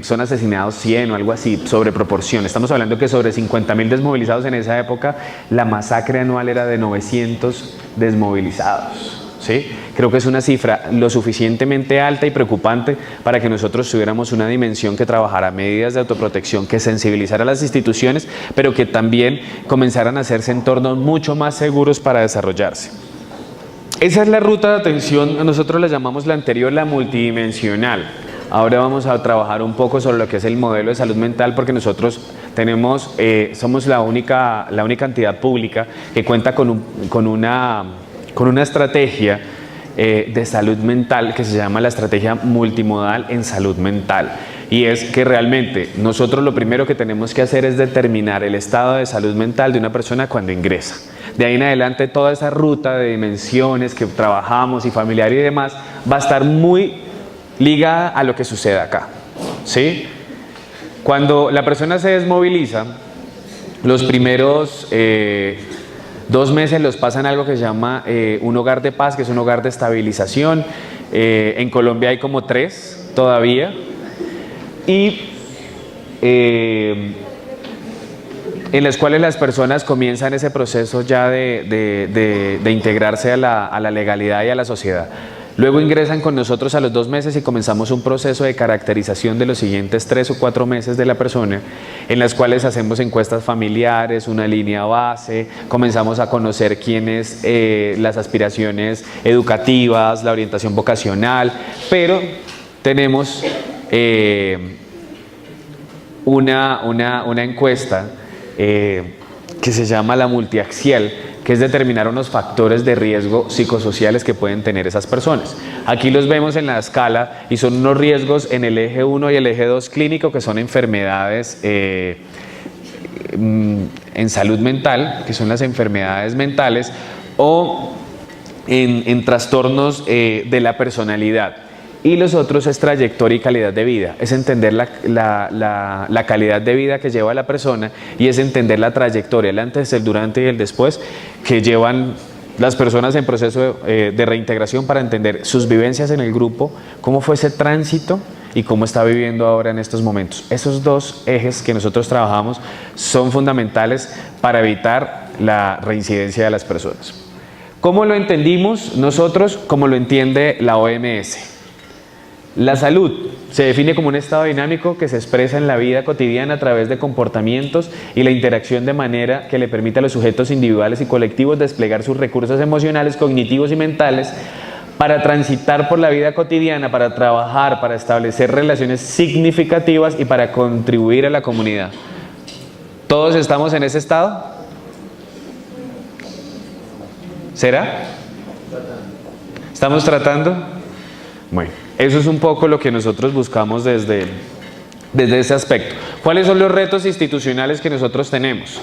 son asesinados 100 o algo así, sobre proporción. Estamos hablando que sobre 50.000 desmovilizados en esa época, la masacre anual era de 900 desmovilizados. ¿Sí? Creo que es una cifra lo suficientemente alta y preocupante para que nosotros tuviéramos una dimensión que trabajara medidas de autoprotección, que sensibilizara a las instituciones, pero que también comenzaran a hacerse entornos mucho más seguros para desarrollarse. Esa es la ruta de atención, nosotros la llamamos la anterior, la multidimensional. Ahora vamos a trabajar un poco sobre lo que es el modelo de salud mental, porque nosotros somos la única entidad pública que cuenta con con una estrategia de salud mental que se llama la estrategia multimodal en salud mental. Y es que realmente nosotros lo primero que tenemos que hacer es determinar el estado de salud mental de una persona cuando ingresa. De ahí en adelante toda esa ruta de dimensiones que trabajamos y familiar y demás va a estar muy ligada a lo que sucede acá, ¿sí? Cuando la persona se desmoviliza, los primeros 2 meses los pasan algo que se llama un hogar de paz, que es un hogar de estabilización. En Colombia hay como 3 todavía. Y en las cuales las personas comienzan ese proceso ya de integrarse a la legalidad y a la sociedad. Luego ingresan con nosotros a los 2 meses y comenzamos un proceso de caracterización de los siguientes 3 o 4 meses de la persona, en las cuales hacemos encuestas familiares, una línea base, comenzamos a conocer quiénes, las aspiraciones educativas, la orientación vocacional, pero tenemos una encuesta que se llama la multiaxial, que es determinar unos factores de riesgo psicosociales que pueden tener esas personas. Aquí los vemos en la escala y son unos riesgos en el eje 1 y el eje 2 clínico, que son enfermedades en salud mental, que son las enfermedades mentales, o en trastornos de la personalidad. Y los otros es trayectoria y calidad de vida, es entender la calidad de vida que lleva la persona y es entender la trayectoria, el antes, el durante y el después que llevan las personas en proceso de reintegración para entender sus vivencias en el grupo, cómo fue ese tránsito y cómo está viviendo ahora en estos momentos. Esos 2 ejes que nosotros trabajamos son fundamentales para evitar la reincidencia de las personas. ¿Cómo lo entendimos nosotros? Como lo entiende la OMS. La salud se define como un estado dinámico que se expresa en la vida cotidiana a través de comportamientos y la interacción de manera que le permite a los sujetos individuales y colectivos desplegar sus recursos emocionales, cognitivos y mentales para transitar por la vida cotidiana, para trabajar, para establecer relaciones significativas y para contribuir a la comunidad. ¿Todos estamos en ese estado? ¿Será? ¿Estamos tratando? Bueno. Eso es un poco lo que nosotros buscamos desde ese aspecto. ¿Cuáles son los retos institucionales que nosotros tenemos?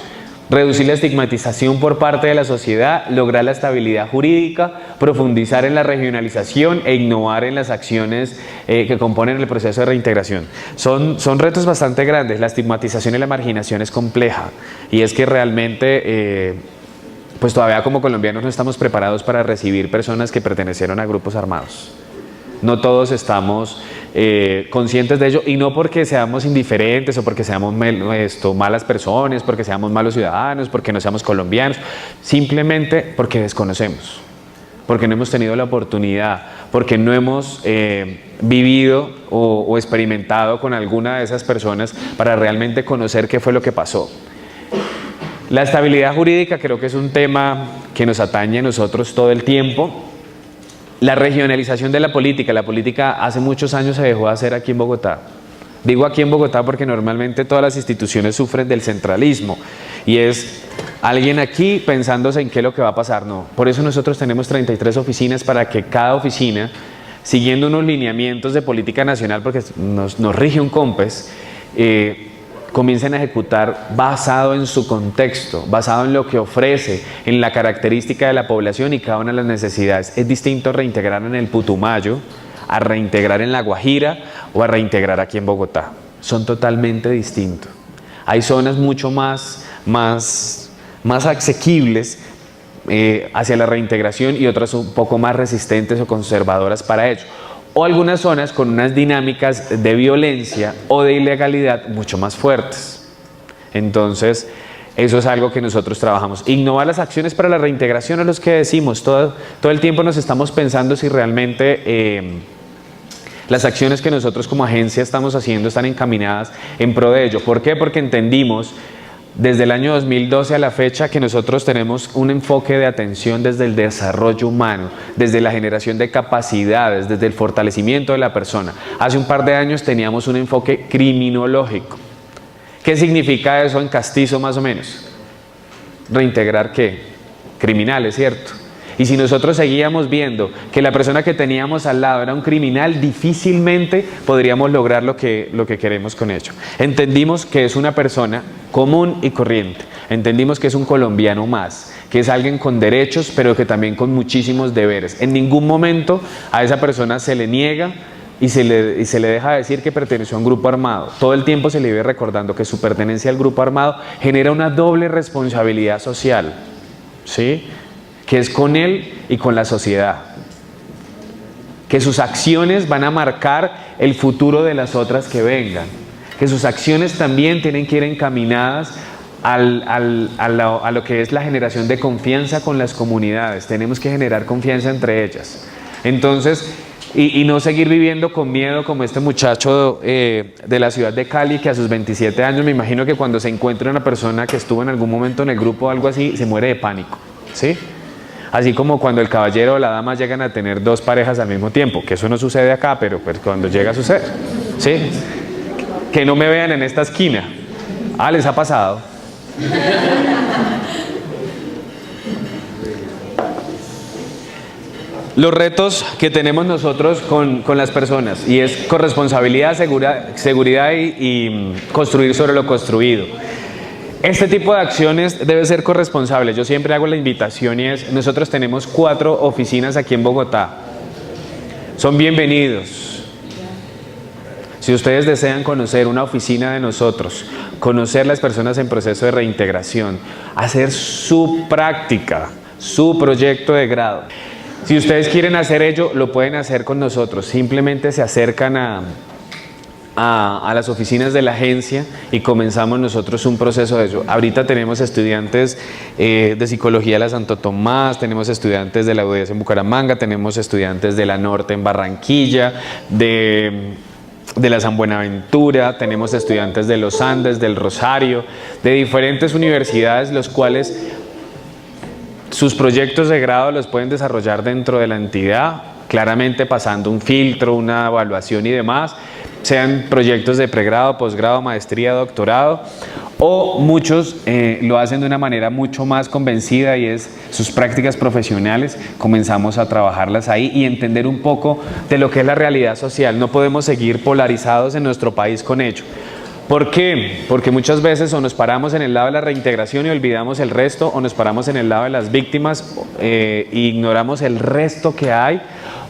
Reducir la estigmatización por parte de la sociedad, lograr la estabilidad jurídica, profundizar en la regionalización e innovar en las acciones que componen el proceso de reintegración. Son retos bastante grandes. La estigmatización y la marginación es compleja y es que realmente pues todavía como colombianos no estamos preparados para recibir personas que pertenecieron a grupos armados. No todos estamos conscientes de ello, y no porque seamos indiferentes o porque seamos malas personas, porque seamos malos ciudadanos, porque no seamos colombianos, simplemente porque desconocemos, porque no hemos tenido la oportunidad, porque no hemos vivido o experimentado con alguna de esas personas para realmente conocer qué fue lo que pasó. La estabilidad jurídica creo que es un tema que nos atañe a nosotros todo el tiempo. La regionalización de la política hace muchos años se dejó de hacer aquí en Bogotá. Digo aquí en Bogotá porque normalmente todas las instituciones sufren del centralismo y es alguien aquí pensándose en qué es lo que va a pasar. No, por eso nosotros tenemos 33 oficinas para que cada oficina, siguiendo unos lineamientos de política nacional, porque nos rige un COMPES, comiencen a ejecutar basado en su contexto, basado en lo que ofrece, en la característica de la población y cada una de las necesidades. Es distinto reintegrar en el Putumayo, a reintegrar en La Guajira o a reintegrar aquí en Bogotá. Son totalmente distintos. Hay zonas mucho más asequibles hacia la reintegración y otras un poco más resistentes o conservadoras para ello. O algunas zonas con unas dinámicas de violencia o de ilegalidad mucho más fuertes. Entonces, eso es algo que nosotros trabajamos. Innovar las acciones para la reintegración es lo que decimos. Todo el tiempo nos estamos pensando si realmente las acciones que nosotros como agencia estamos haciendo están encaminadas en pro de ello. ¿Por qué? Porque entendimos desde el año 2012 a la fecha que nosotros tenemos un enfoque de atención desde el desarrollo humano, desde la generación de capacidades, desde el fortalecimiento de la persona. Hace un par de años teníamos un enfoque criminológico. ¿Qué significa eso en castizo más o menos? Reintegrar ¿qué? Criminales, ¿cierto? Y si nosotros seguíamos viendo que la persona que teníamos al lado era un criminal, difícilmente podríamos lograr lo que queremos con ello. Entendimos que es una persona común y corriente. Entendimos que es un colombiano más, que es alguien con derechos, pero que también con muchísimos deberes. En ningún momento a esa persona se le niega y se le deja decir que perteneció a un grupo armado. Todo el tiempo se le vive recordando que su pertenencia al grupo armado genera una doble responsabilidad social, ¿sí? Que es con él y con la sociedad. Que sus acciones van a marcar el futuro de las otras que vengan. Que sus acciones también tienen que ir encaminadas a lo que es la generación de confianza con las comunidades. Tenemos que generar confianza entre ellas. Entonces, y no seguir viviendo con miedo como este muchacho de la ciudad de Cali, que a sus 27 años, me imagino que cuando se encuentra una persona que estuvo en algún momento en el grupo o algo así, se muere de pánico, ¿sí? Así como cuando el caballero o la dama llegan a tener dos parejas al mismo tiempo, que eso no sucede acá, pero pues cuando llega a suceder, ¿sí? Que no me vean en esta esquina. Ah, ¿les ha pasado? Los retos que tenemos nosotros con las personas, y es corresponsabilidad, seguridad y construir sobre lo construido. Este tipo de acciones debe ser corresponsable. Yo siempre hago la invitación y es, nosotros tenemos 4 oficinas aquí en Bogotá. Son bienvenidos. Si ustedes desean conocer una oficina de nosotros, conocer las personas en proceso de reintegración, hacer su práctica, su proyecto de grado. Si ustedes quieren hacer ello, lo pueden hacer con nosotros. Simplemente se acercan a las oficinas de la agencia y comenzamos nosotros un proceso de eso. Ahorita tenemos estudiantes de Psicología de la Santo Tomás, tenemos estudiantes de la UDS en Bucaramanga, tenemos estudiantes de la Norte en Barranquilla, de la San Buenaventura, tenemos estudiantes de los Andes, del Rosario, de diferentes universidades, los cuales sus proyectos de grado los pueden desarrollar dentro de la entidad, claramente pasando un filtro, una evaluación y demás, sean proyectos de pregrado, posgrado, maestría, doctorado, o muchos lo hacen de una manera mucho más convencida y es sus prácticas profesionales. Comenzamos a trabajarlas ahí y entender un poco de lo que es la realidad social. No podemos seguir polarizados en nuestro país con ello. ¿Por qué? Porque muchas veces o nos paramos en el lado de la reintegración y olvidamos el resto, o nos paramos en el lado de las víctimas e ignoramos el resto que hay,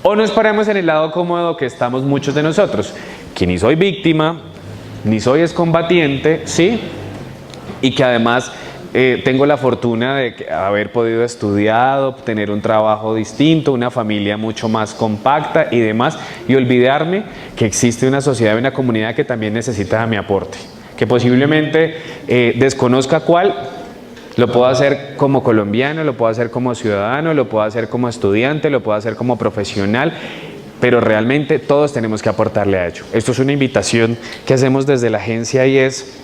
o nos paramos en el lado cómodo que estamos muchos de nosotros, que ni soy víctima, ni soy excombatiente, ¿sí? Y que además tengo la fortuna de haber podido estudiar, tener un trabajo distinto, una familia mucho más compacta y demás, y olvidarme que existe una sociedad y una comunidad que también necesita mi aporte, que posiblemente desconozca cuál. Lo puedo hacer como colombiano, lo puedo hacer como ciudadano, lo puedo hacer como estudiante, lo puedo hacer como profesional, pero realmente todos tenemos que aportarle a ello. Esto es una invitación que hacemos desde la agencia y es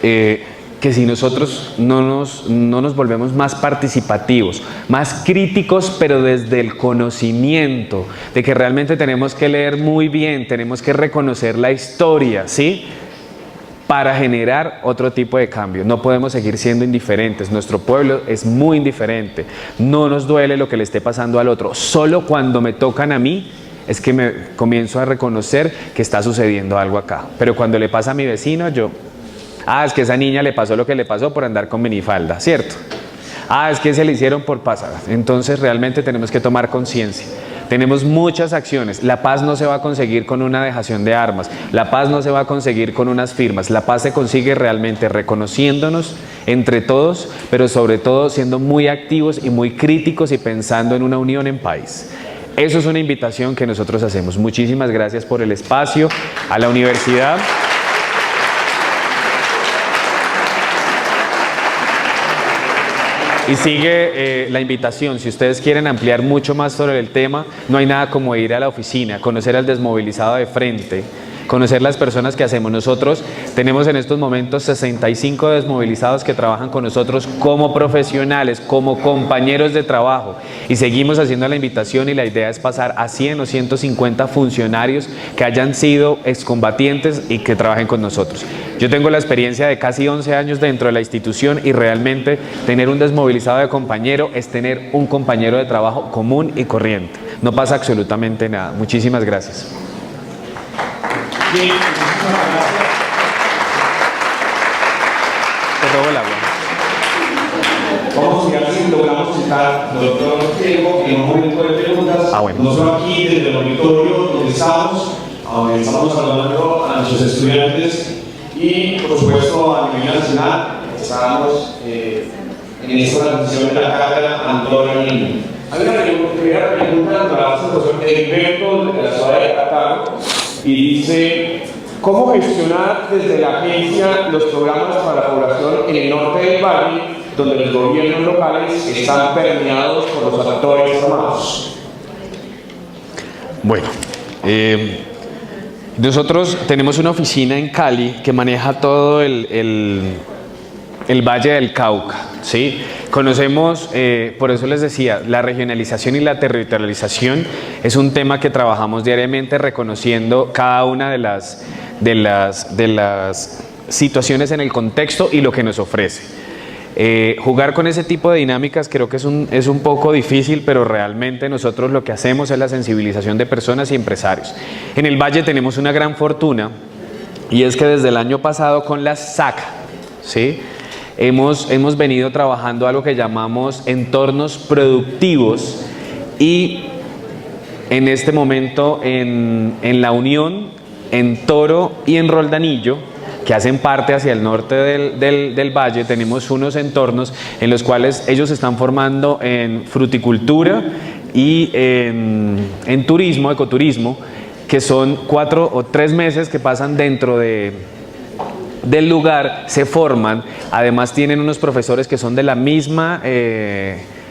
que si nosotros no nos volvemos más participativos, más críticos, pero desde el conocimiento, de que realmente tenemos que leer muy bien, tenemos que reconocer la historia, ¿sí? Para generar otro tipo de cambio. No podemos seguir siendo indiferentes. Nuestro pueblo es muy indiferente. No nos duele lo que le esté pasando al otro. Solo cuando me tocan a mí es que me comienzo a reconocer que está sucediendo algo acá. Pero cuando le pasa a mi vecino, es que a esa niña le pasó lo que le pasó por andar con minifalda, ¿cierto? Es que se le hicieron por pasar. Entonces realmente tenemos que tomar conciencia. Tenemos muchas acciones. La paz no se va a conseguir con una dejación de armas. La paz no se va a conseguir con unas firmas. La paz se consigue realmente reconociéndonos entre todos, pero sobre todo siendo muy activos y muy críticos y pensando en una unión en país. Eso es una invitación que nosotros hacemos. Muchísimas gracias por el espacio, a la universidad. Y sigue la invitación, si ustedes quieren ampliar mucho más sobre el tema, no hay nada como ir a la oficina, conocer al desmovilizado de frente, conocer las personas que hacemos. Nosotros tenemos en estos momentos 65 desmovilizados que trabajan con nosotros como profesionales, como compañeros de trabajo, y seguimos haciendo la invitación, y la idea es pasar a 100 o 150 funcionarios que hayan sido excombatientes y que trabajen con nosotros. Yo tengo la experiencia de casi 11 años dentro de la institución, y realmente tener un desmovilizado de compañero es tener un compañero de trabajo común y corriente. No pasa absolutamente nada. Muchísimas gracias. Bien, muchísimas gracias. Te robo el agua. Vamos a mirar si logramos citar al doctor Diego en un momento de preguntas. Bueno. No solo aquí desde el auditorio donde estamos hablando a nuestros estudiantes y, por supuesto, a nivel nacional. Estamos en esta transmisión de la cátedra Antonio Niño. Hay una primera pregunta para el profesor Heriberto de la ciudad de Cartago, y dice: ¿cómo gestionar desde la agencia los programas para la población en el norte del valle, donde los gobiernos locales están permeados por los actores armados? Bueno, nosotros tenemos una oficina en Cali que maneja todo el Valle del Cauca, ¿sí? Conocemos, por eso les decía, la regionalización y la territorialización es un tema que trabajamos diariamente, reconociendo cada una de las situaciones en el contexto y lo que nos ofrece. Jugar con ese tipo de dinámicas creo que es un poco difícil, pero realmente nosotros lo que hacemos es la sensibilización de personas y empresarios. En el Valle tenemos una gran fortuna, y es que desde el año pasado con la SAC, ¿sí?, hemos venido trabajando algo que llamamos entornos productivos, y en este momento en La Unión, en Toro y en Roldanillo, que hacen parte hacia el norte del valle, tenemos unos entornos en los cuales ellos se están formando en fruticultura y en turismo, ecoturismo, que son 4 o 3 meses que pasan dentro del lugar, se forman, además tienen unos profesores que son de la misma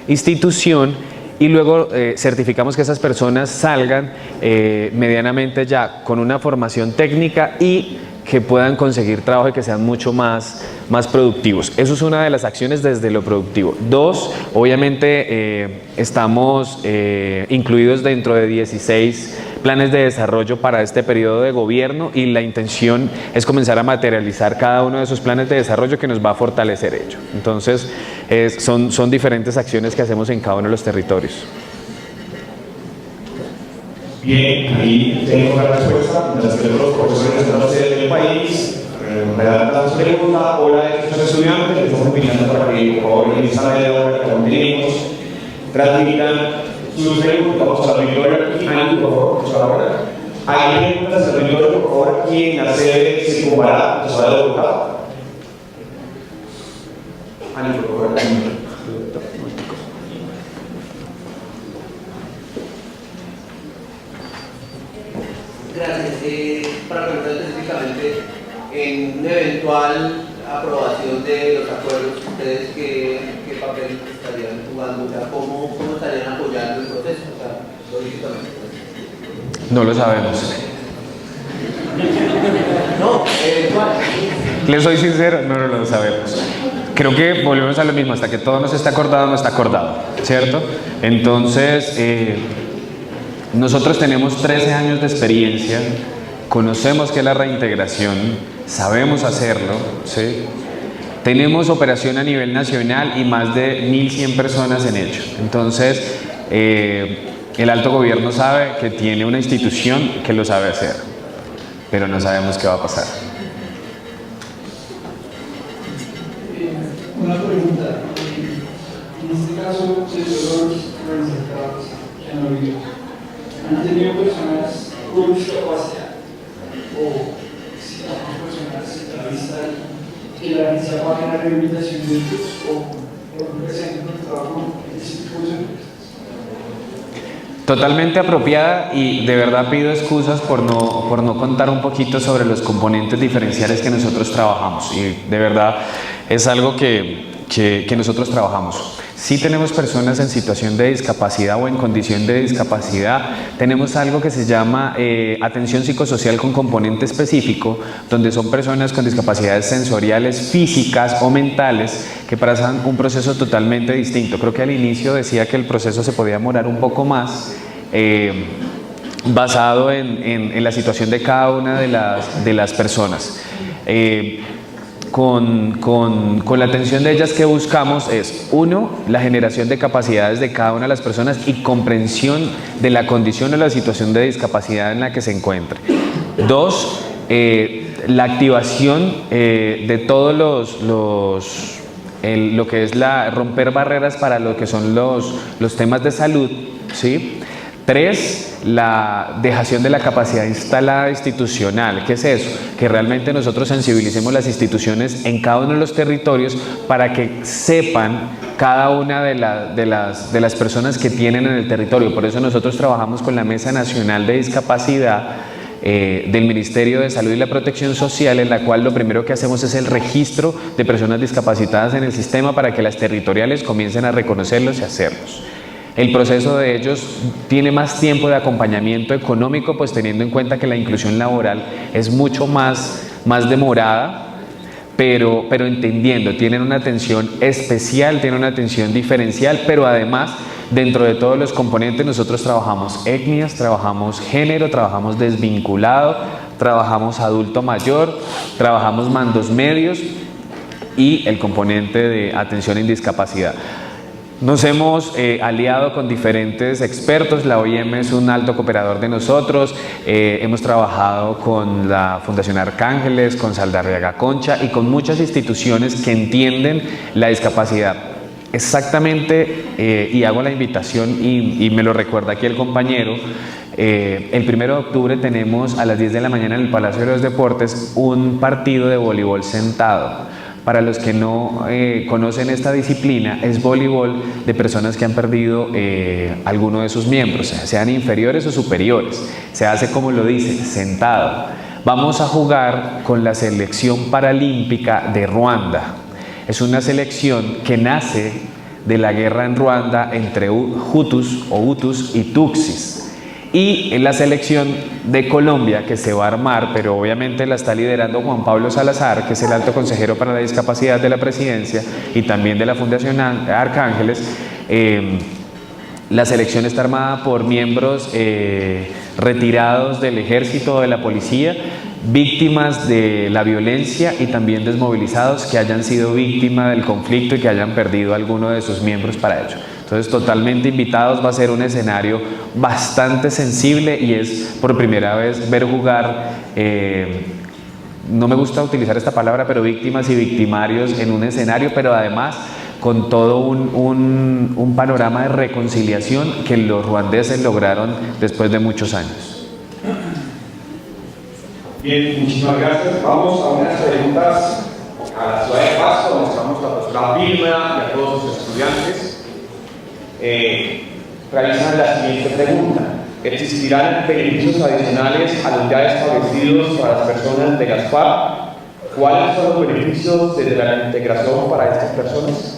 institución, y luego certificamos que esas personas salgan medianamente ya con una formación técnica y que puedan conseguir trabajo y que sean mucho más productivos. Eso es una de las acciones desde lo productivo. 2, obviamente estamos incluidos dentro de 16 planes de desarrollo para este periodo de gobierno, y la intención es comenzar a materializar cada uno de esos planes de desarrollo que nos va a fortalecer ello. Entonces, son diferentes acciones que hacemos en cada uno de los territorios. Bien, ahí tengo la respuesta. Mientras que los profesores de la sede del país redactan su pregunta, hola de estos estudiantes, les estamos invitando para que por favor en esta media hora que tenemos transmitan sus preguntas. Vamos al auditorio aquí. Ani, por favor, por favor. Hay preguntas al auditorio, por favor, aquí en la sede circunvalar, la ciudad de Bogotá. Ani, por favor. Gracias. Para preguntar específicamente, en una eventual aprobación de los acuerdos, ¿ustedes qué papel estarían jugando? O sea, ¿cómo estarían apoyando el proceso? O sea, lógicamente. No lo sabemos. No, eventual. Les soy sincero, no lo sabemos. Creo que volvemos a lo mismo, hasta que todo no está acordado, no está acordado, ¿cierto? Entonces, nosotros tenemos 13 años de experiencia, conocemos qué es la reintegración, sabemos hacerlo, ¿sí? Tenemos operación a nivel nacional y más de 1.100 personas en ello. Entonces, el alto gobierno sabe que tiene una institución que lo sabe hacer, pero no sabemos qué va a pasar. Una pregunta. En este caso, sectores reinsertados que han habido, ¿han tenido personas con discapacidad o si son personas centralistas y la agencia paga la rehabilitación de ellos o presentan el trabajo en ese tipo de empresas? Totalmente apropiada, y de verdad pido excusas por no contar un poquito sobre los componentes diferenciales que nosotros trabajamos, y de verdad es algo que nosotros trabajamos. Sí tenemos personas en situación de discapacidad o en condición de discapacidad. Tenemos algo que se llama atención psicosocial con componente específico, donde son personas con discapacidades sensoriales, físicas o mentales que pasan un proceso totalmente distinto. Creo que al inicio decía que el proceso se podía demorar un poco más, basado en la situación de cada una de las personas. Con la atención de ellas, que buscamos es, uno, la generación de capacidades de cada una de las personas y comprensión de la condición o la situación de discapacidad en la que se encuentre. Dos, la activación de todos lo que es romper barreras para lo que son los temas de salud, ¿sí? Tres, la dejación de la capacidad instalada institucional. ¿Qué es eso? Que realmente nosotros sensibilicemos las instituciones en cada uno de los territorios para que sepan cada una de las personas que tienen en el territorio. Por eso nosotros trabajamos con la Mesa Nacional de Discapacidad del Ministerio de Salud y la Protección Social, en la cual lo primero que hacemos es el registro de personas discapacitadas en el sistema para que las territoriales comiencen a reconocerlos y hacerlos. El proceso de ellos tiene más tiempo de acompañamiento económico, pues teniendo en cuenta que la inclusión laboral es mucho más demorada, pero entendiendo, tienen una atención especial, tienen una atención diferencial, pero además, dentro de todos los componentes, nosotros trabajamos etnias, trabajamos género, trabajamos desvinculado, trabajamos adulto mayor, trabajamos mandos medios y el componente de atención en discapacidad. Nos hemos aliado con diferentes expertos. La OIM es un alto cooperador de nosotros. Hemos trabajado con la Fundación Arcángeles, con Saldarriaga Concha y con muchas instituciones que entienden la discapacidad. Exactamente, y hago la invitación y me lo recuerda aquí el compañero, el 1 de octubre tenemos a las 10 de la mañana en el Palacio de los Deportes un partido de voleibol sentado. Para los que no conocen esta disciplina, es voleibol de personas que han perdido alguno de sus miembros, sean inferiores o superiores. Se hace, como lo dice, sentado. Vamos a jugar con la selección paralímpica de Ruanda. Es una selección que nace de la guerra en Ruanda entre Hutus y Tutsis. Y en la selección de Colombia, que se va a armar, pero obviamente la está liderando Juan Pablo Salazar, que es el alto consejero para la discapacidad de la presidencia y también de la Fundación Arcángeles. La selección está armada por miembros retirados del ejército o de la policía, víctimas de la violencia y también desmovilizados que hayan sido víctimas del conflicto y que hayan perdido alguno de sus miembros para ello. Entonces, totalmente invitados. Va a ser un escenario bastante sensible y es por primera vez ver jugar, no me gusta utilizar esta palabra, pero víctimas y victimarios en un escenario, pero además con todo un panorama de reconciliación que los ruandeses lograron después de muchos años. Bien, muchísimas gracias. Vamos a unas preguntas a la ciudad de Pasto, donde estamos la profesora Vilma y a todos sus estudiantes. Realizan la siguiente pregunta: ¿existirán beneficios adicionales a los ya establecidos para las personas de las FARC? ¿Cuáles son los beneficios de la integración para estas personas?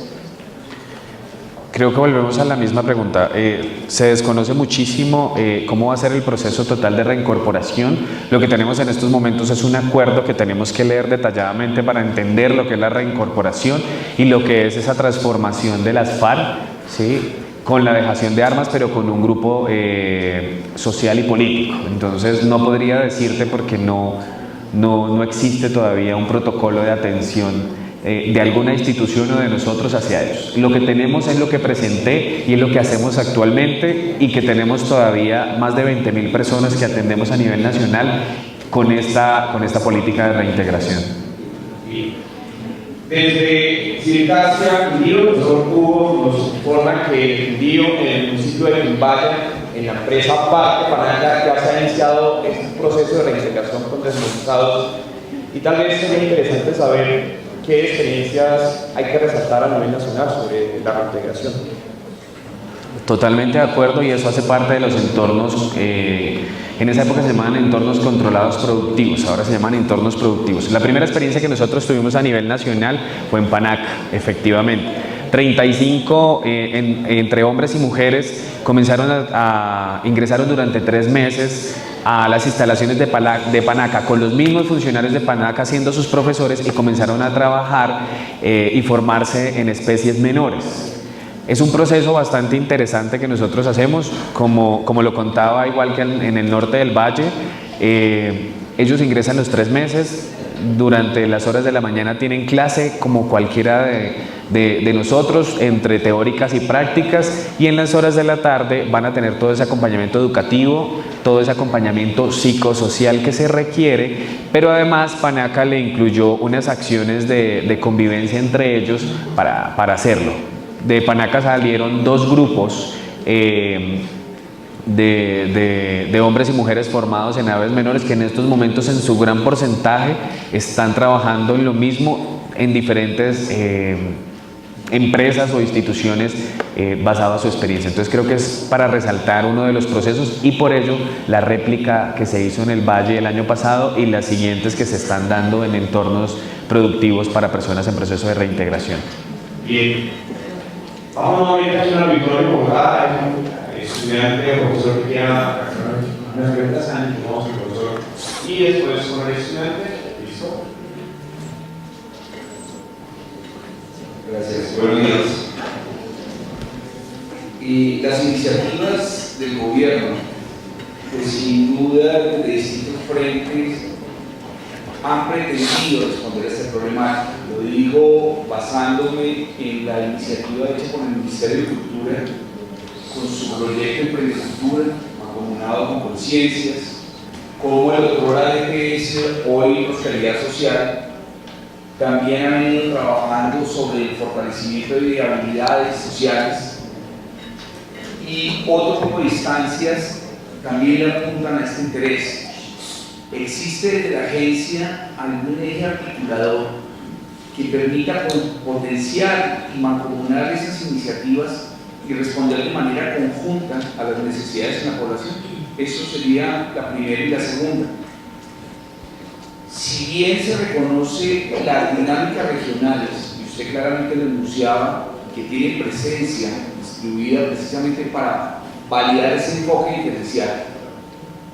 Creo que volvemos a la misma pregunta. Se desconoce muchísimo cómo va a ser el proceso total de reincorporación. Lo que tenemos en estos momentos es un acuerdo que tenemos que leer detalladamente para entender lo que es la reincorporación y lo que es esa transformación de las FARC, ¿sí?, con la dejación de armas, pero con un grupo social y político. Entonces no podría decirte porque no existe todavía un protocolo de atención de alguna institución o de nosotros hacia ellos. Lo que tenemos es lo que presenté y es lo que hacemos actualmente, y que tenemos todavía más de 20.000 personas que atendemos a nivel nacional con esta política de reintegración. Desde Circasia, Quindío, el profesor Hugo nos informa que el Quindío, en el municipio de Quimbaya, en la empresa Parque Panaca, ya se ha iniciado este proceso de reintegración con desmovilizados, y tal vez sería interesante saber qué experiencias hay que resaltar a nivel nacional sobre la reintegración. Totalmente de acuerdo, y eso hace parte de los entornos, en esa época se llamaban entornos controlados productivos, ahora se llaman entornos productivos. La primera experiencia que nosotros tuvimos a nivel nacional fue en Panaca, efectivamente, 35 entre hombres y mujeres ingresaron durante 3 meses a las instalaciones de Panaca con los mismos funcionarios de Panaca siendo sus profesores, y comenzaron a trabajar y formarse en especies menores. Es un proceso bastante interesante que nosotros hacemos, como lo contaba, igual que en el norte del valle. Ellos ingresan los 3 meses, durante las horas de la mañana tienen clase como cualquiera de nosotros, entre teóricas y prácticas, y en las horas de la tarde van a tener todo ese acompañamiento educativo, todo ese acompañamiento psicosocial que se requiere, pero además Panaca le incluyó unas acciones de convivencia entre ellos para hacerlo. De Panaca salieron 2 grupos de hombres y mujeres formados en aves menores, que en estos momentos en su gran porcentaje están trabajando en lo mismo en diferentes empresas o instituciones basado a su experiencia. Entonces creo que es para resaltar uno de los procesos, y por ello la réplica que se hizo en el Valle el año pasado y las siguientes que se están dando en entornos productivos para personas en proceso de reintegración. Bien, vamos nuevamente a una Victoria Bogotá, estudiante, profesor que quiera unas preguntas antes, vamos al profesor, y después con el estudiante. ¿Listo? Gracias, buenos días. Y las iniciativas del gobierno, pues sin duda de distintos frentes, han pretendido responder a este problema. Lo digo basándome en la iniciativa hecha por el Ministerio de Cultura con su proyecto Emprendecultura, mancomunado con Conciencias, como el doctor ADPS, hoy Calidad Social, también han venido trabajando sobre el fortalecimiento de habilidades sociales, y otro tipo de instancias también le apuntan a este interés. ¿Existe desde la agencia algún eje articulador que permita potenciar y mancomunar esas iniciativas y responder de manera conjunta a las necesidades de la población? Eso sería la primera. Y la segunda, si bien se reconoce las dinámicas regionales, y usted claramente lo enunciaba, que tiene presencia distribuida precisamente para validar ese enfoque diferencial,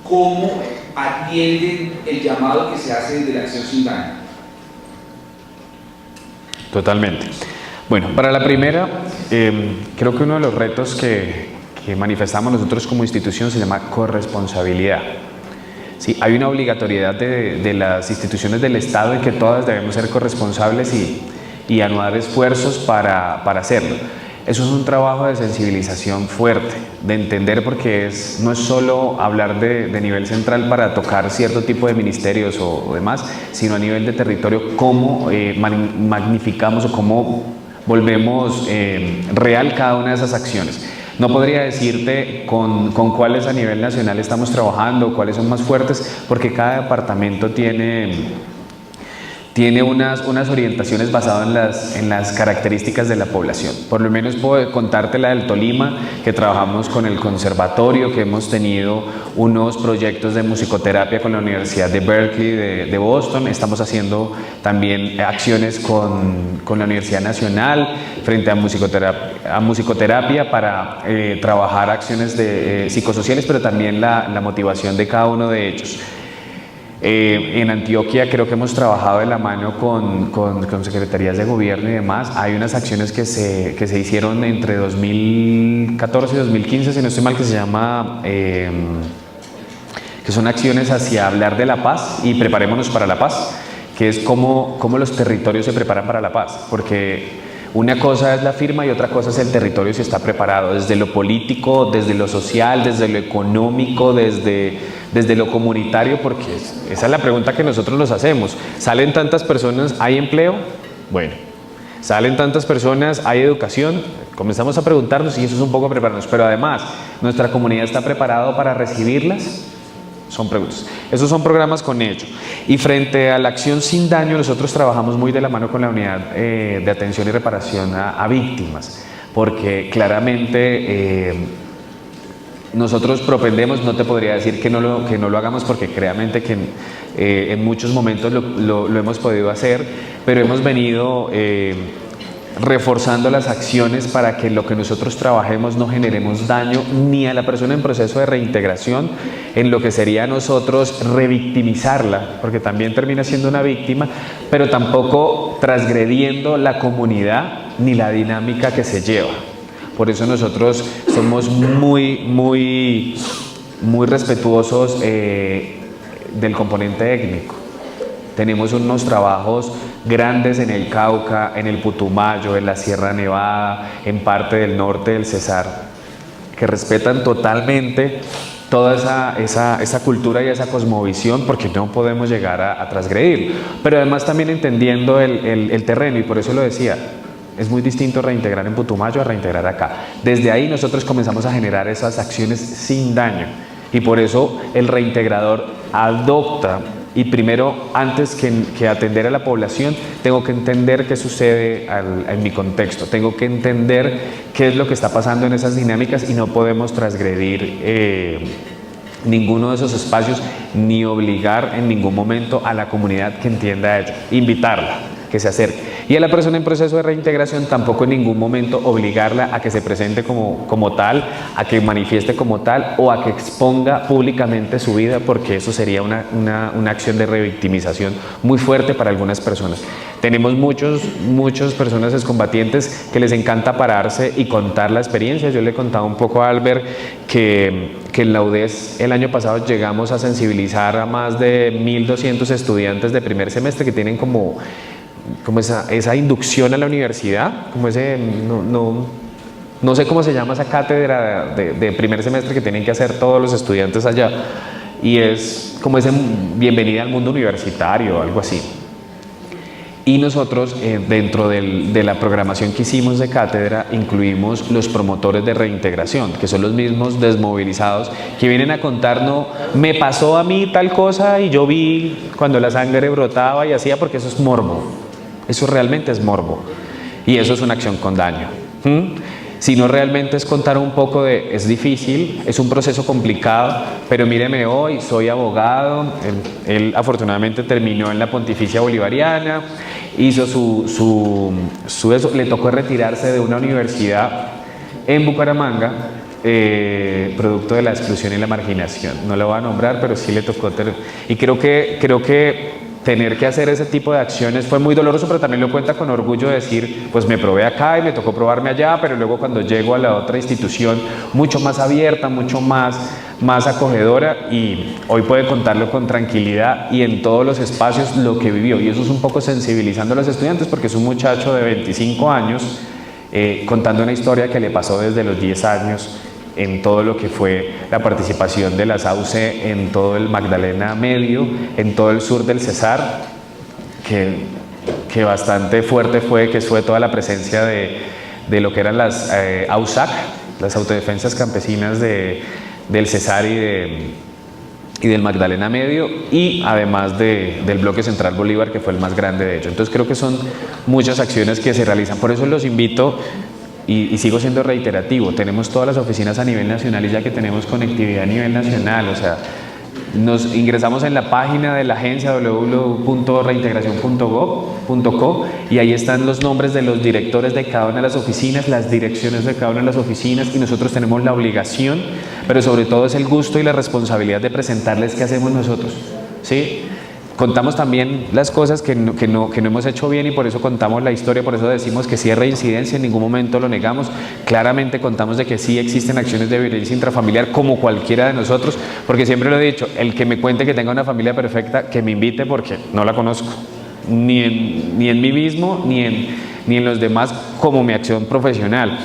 ¿cómo atienden el llamado que se hace desde la acción sin daño? Totalmente. Bueno, para la primera, creo que uno de los retos que manifestamos nosotros como institución se llama corresponsabilidad. Sí, hay una obligatoriedad de las instituciones del Estado en que todas debemos ser corresponsables y anuar esfuerzos para hacerlo. Eso es un trabajo de sensibilización fuerte, de entender, porque no es solo hablar de nivel central para tocar cierto tipo de ministerios o demás, sino a nivel de territorio, cómo magnificamos o cómo volvemos real cada una de esas acciones. No podría decirte con cuáles a nivel nacional estamos trabajando, cuáles son más fuertes, porque cada departamento tiene unas orientaciones basadas en las características de la población. Por lo menos puedo contarte la del Tolima, que trabajamos con el conservatorio, que hemos tenido unos proyectos de musicoterapia con la Universidad de Berkeley de Boston. Estamos haciendo también acciones con la Universidad Nacional frente a musicoterapia para trabajar acciones psicosociales, pero también la motivación de cada uno de ellos. En Antioquia creo que hemos trabajado de la mano con secretarías de gobierno y demás. Hay unas acciones que se hicieron entre 2014 y 2015, si no estoy mal, que se llama que son acciones hacia hablar de la paz y preparémonos para la paz, que es cómo los territorios se preparan para la paz, porque una cosa es la firma y otra cosa es el territorio si está preparado, desde lo político, desde lo social, desde lo económico, desde lo comunitario, porque esa es la pregunta que nosotros nos hacemos. ¿Salen tantas personas? ¿Hay empleo? Bueno. ¿Salen tantas personas? ¿Hay educación? Comenzamos a preguntarnos, y eso es un poco prepararnos, pero además, ¿nuestra comunidad está preparada para recibirlas? Son preguntas. Esos son programas con ello. Y frente a la acción sin daño, nosotros trabajamos muy de la mano con la unidad de atención y reparación a víctimas, porque claramente nosotros propendemos, no te podría decir que no lo hagamos, porque claramente que en muchos momentos lo hemos podido hacer, pero hemos venido reforzando las acciones para que lo que nosotros trabajemos no generemos daño ni a la persona en proceso de reintegración, en lo que sería a nosotros revictimizarla, porque también termina siendo una víctima, pero tampoco transgrediendo la comunidad ni la dinámica que se lleva. Por eso nosotros somos muy respetuosos del componente étnico. Tenemos unos trabajos grandes en el Cauca, en el Putumayo, en la Sierra Nevada, en parte del norte del Cesar, que respetan totalmente toda esa cultura y esa cosmovisión, porque no podemos llegar a transgredir. Pero además también entendiendo el terreno, y por eso lo decía, es muy distinto reintegrar en Putumayo a reintegrar acá. Desde ahí nosotros comenzamos a generar esas acciones sin daño, y por eso el reintegrador adopta. Y primero, antes que atender a la población, tengo que entender qué sucede en mi contexto. Tengo que entender qué es lo que está pasando en esas dinámicas y no podemos transgredir ninguno de esos espacios ni obligar en ningún momento a la comunidad que entienda ello. Invitarla, que se acerque. Y a la persona en proceso de reintegración tampoco en ningún momento obligarla a que se presente como tal, a que manifieste como tal o a que exponga públicamente su vida, porque eso sería una acción de revictimización muy fuerte para algunas personas. Tenemos muchas personas excombatientes que les encanta pararse y contar la experiencia. Yo le contaba un poco a Albert que en la UDES el año pasado llegamos a sensibilizar a más de 1.200 estudiantes de primer semestre que tienen como esa inducción a la universidad, como ese, no sé cómo se llama esa cátedra de primer semestre que tienen que hacer todos los estudiantes allá, y es como ese bienvenida al mundo universitario, algo así. Y nosotros, dentro de la programación que hicimos de cátedra, incluimos los promotores de reintegración, que son los mismos desmovilizados, que vienen a contarnos, me pasó a mí tal cosa y yo vi cuando la sangre brotaba y hacía, porque eso es morbo. Eso realmente es morbo. Y eso es una acción con daño. Si no, realmente es contar un poco es difícil, es un proceso complicado, pero míreme hoy, soy abogado. Él afortunadamente terminó en la Pontificia Bolivariana, hizo eso, le tocó retirarse de una universidad en Bucaramanga, producto de la exclusión y la marginación. No lo voy a nombrar, pero sí le tocó. Y creo que tener que hacer ese tipo de acciones fue muy doloroso, pero también lo cuenta con orgullo de decir, pues me probé acá y me tocó probarme allá, pero luego cuando llego a la otra institución, mucho más abierta, mucho más acogedora, y hoy puede contarlo con tranquilidad y en todos los espacios lo que vivió. Y eso es un poco sensibilizando a los estudiantes, porque es un muchacho de 25 años contando una historia que le pasó desde los 10 años en todo lo que fue la participación de la SAUCE en todo el Magdalena Medio, en todo el sur del Cesar, que bastante fuerte fue toda la presencia de lo que eran las AUSAC, las autodefensas campesinas del Cesar y del Magdalena Medio, y además del bloque Central Bolívar, que fue el más grande de ellos. Entonces creo que son muchas acciones que se realizan. Por eso los invito. Y sigo siendo reiterativo, tenemos todas las oficinas a nivel nacional y ya que tenemos conectividad a nivel nacional, o sea, nos ingresamos en la página de la agencia www.reintegracion.gov.co y ahí están los nombres de los directores de cada una de las oficinas, las direcciones de cada una de las oficinas, y nosotros tenemos la obligación, pero sobre todo es el gusto y la responsabilidad de presentarles qué hacemos nosotros, ¿sí? Contamos también las cosas que no hemos hecho bien, y por eso contamos la historia, por eso decimos que sí hay reincidencia, en ningún momento lo negamos. Claramente contamos de que sí existen acciones de violencia intrafamiliar como cualquiera de nosotros, porque siempre lo he dicho, el que me cuente que tenga una familia perfecta, que me invite, porque no la conozco, ni en mí mismo, ni en los demás como mi acción profesional.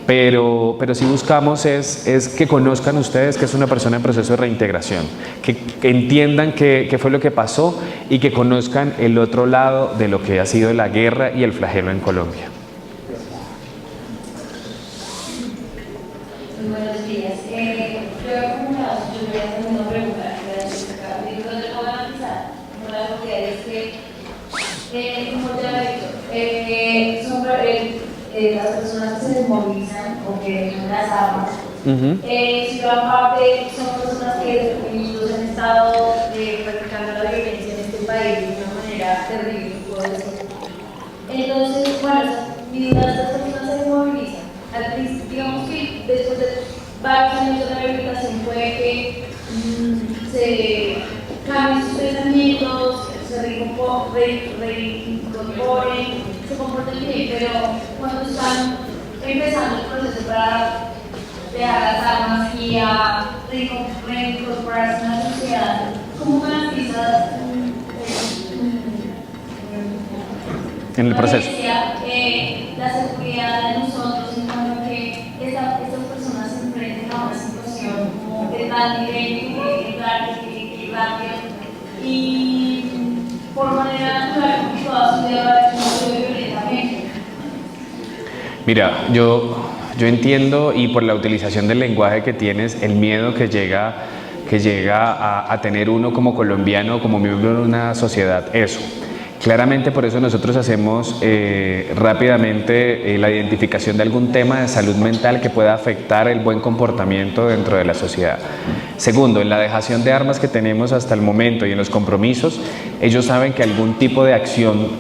Pero sí buscamos es que conozcan ustedes que es una persona en proceso de reintegración, que entiendan qué fue lo que pasó y que conozcan el otro lado de lo que ha sido la guerra y el flagelo en Colombia. Buenos días. Yo voy a hacer una pregunta. Yo voy a analizar una de las propiedades que, como ya he dicho, las personas que se desmovilizan o que dejan las armas, si gran parte son personas que incluso han estado practicando la violencia en este país de una manera terrible, puedo decir. Entonces, bueno, mientras las personas se movilizan, al principio, digamos que después de varios años de rehabilitación puede que se cambien sus pensamientos, se reincorporen, se comporten bien, pero cuando están empezando el proceso para dejar las armas y a reincorporarse en la sociedad, ¿cómo garantizas En el proceso. la seguridad de nosotros en cuanto a que estas personas se enfrenten a una situación como de tal nivel que rápido y por manera natural como toda su vida va a ser violentamente? Mira, yo entiendo, y por la utilización del lenguaje que tienes, el miedo que llega a tener uno como colombiano, como miembro de una sociedad, eso. Claramente por eso nosotros hacemos rápidamente la identificación de algún tema de salud mental que pueda afectar el buen comportamiento dentro de la sociedad. Segundo, en la dejación de armas que tenemos hasta el momento y en los compromisos, ellos saben que algún tipo de acción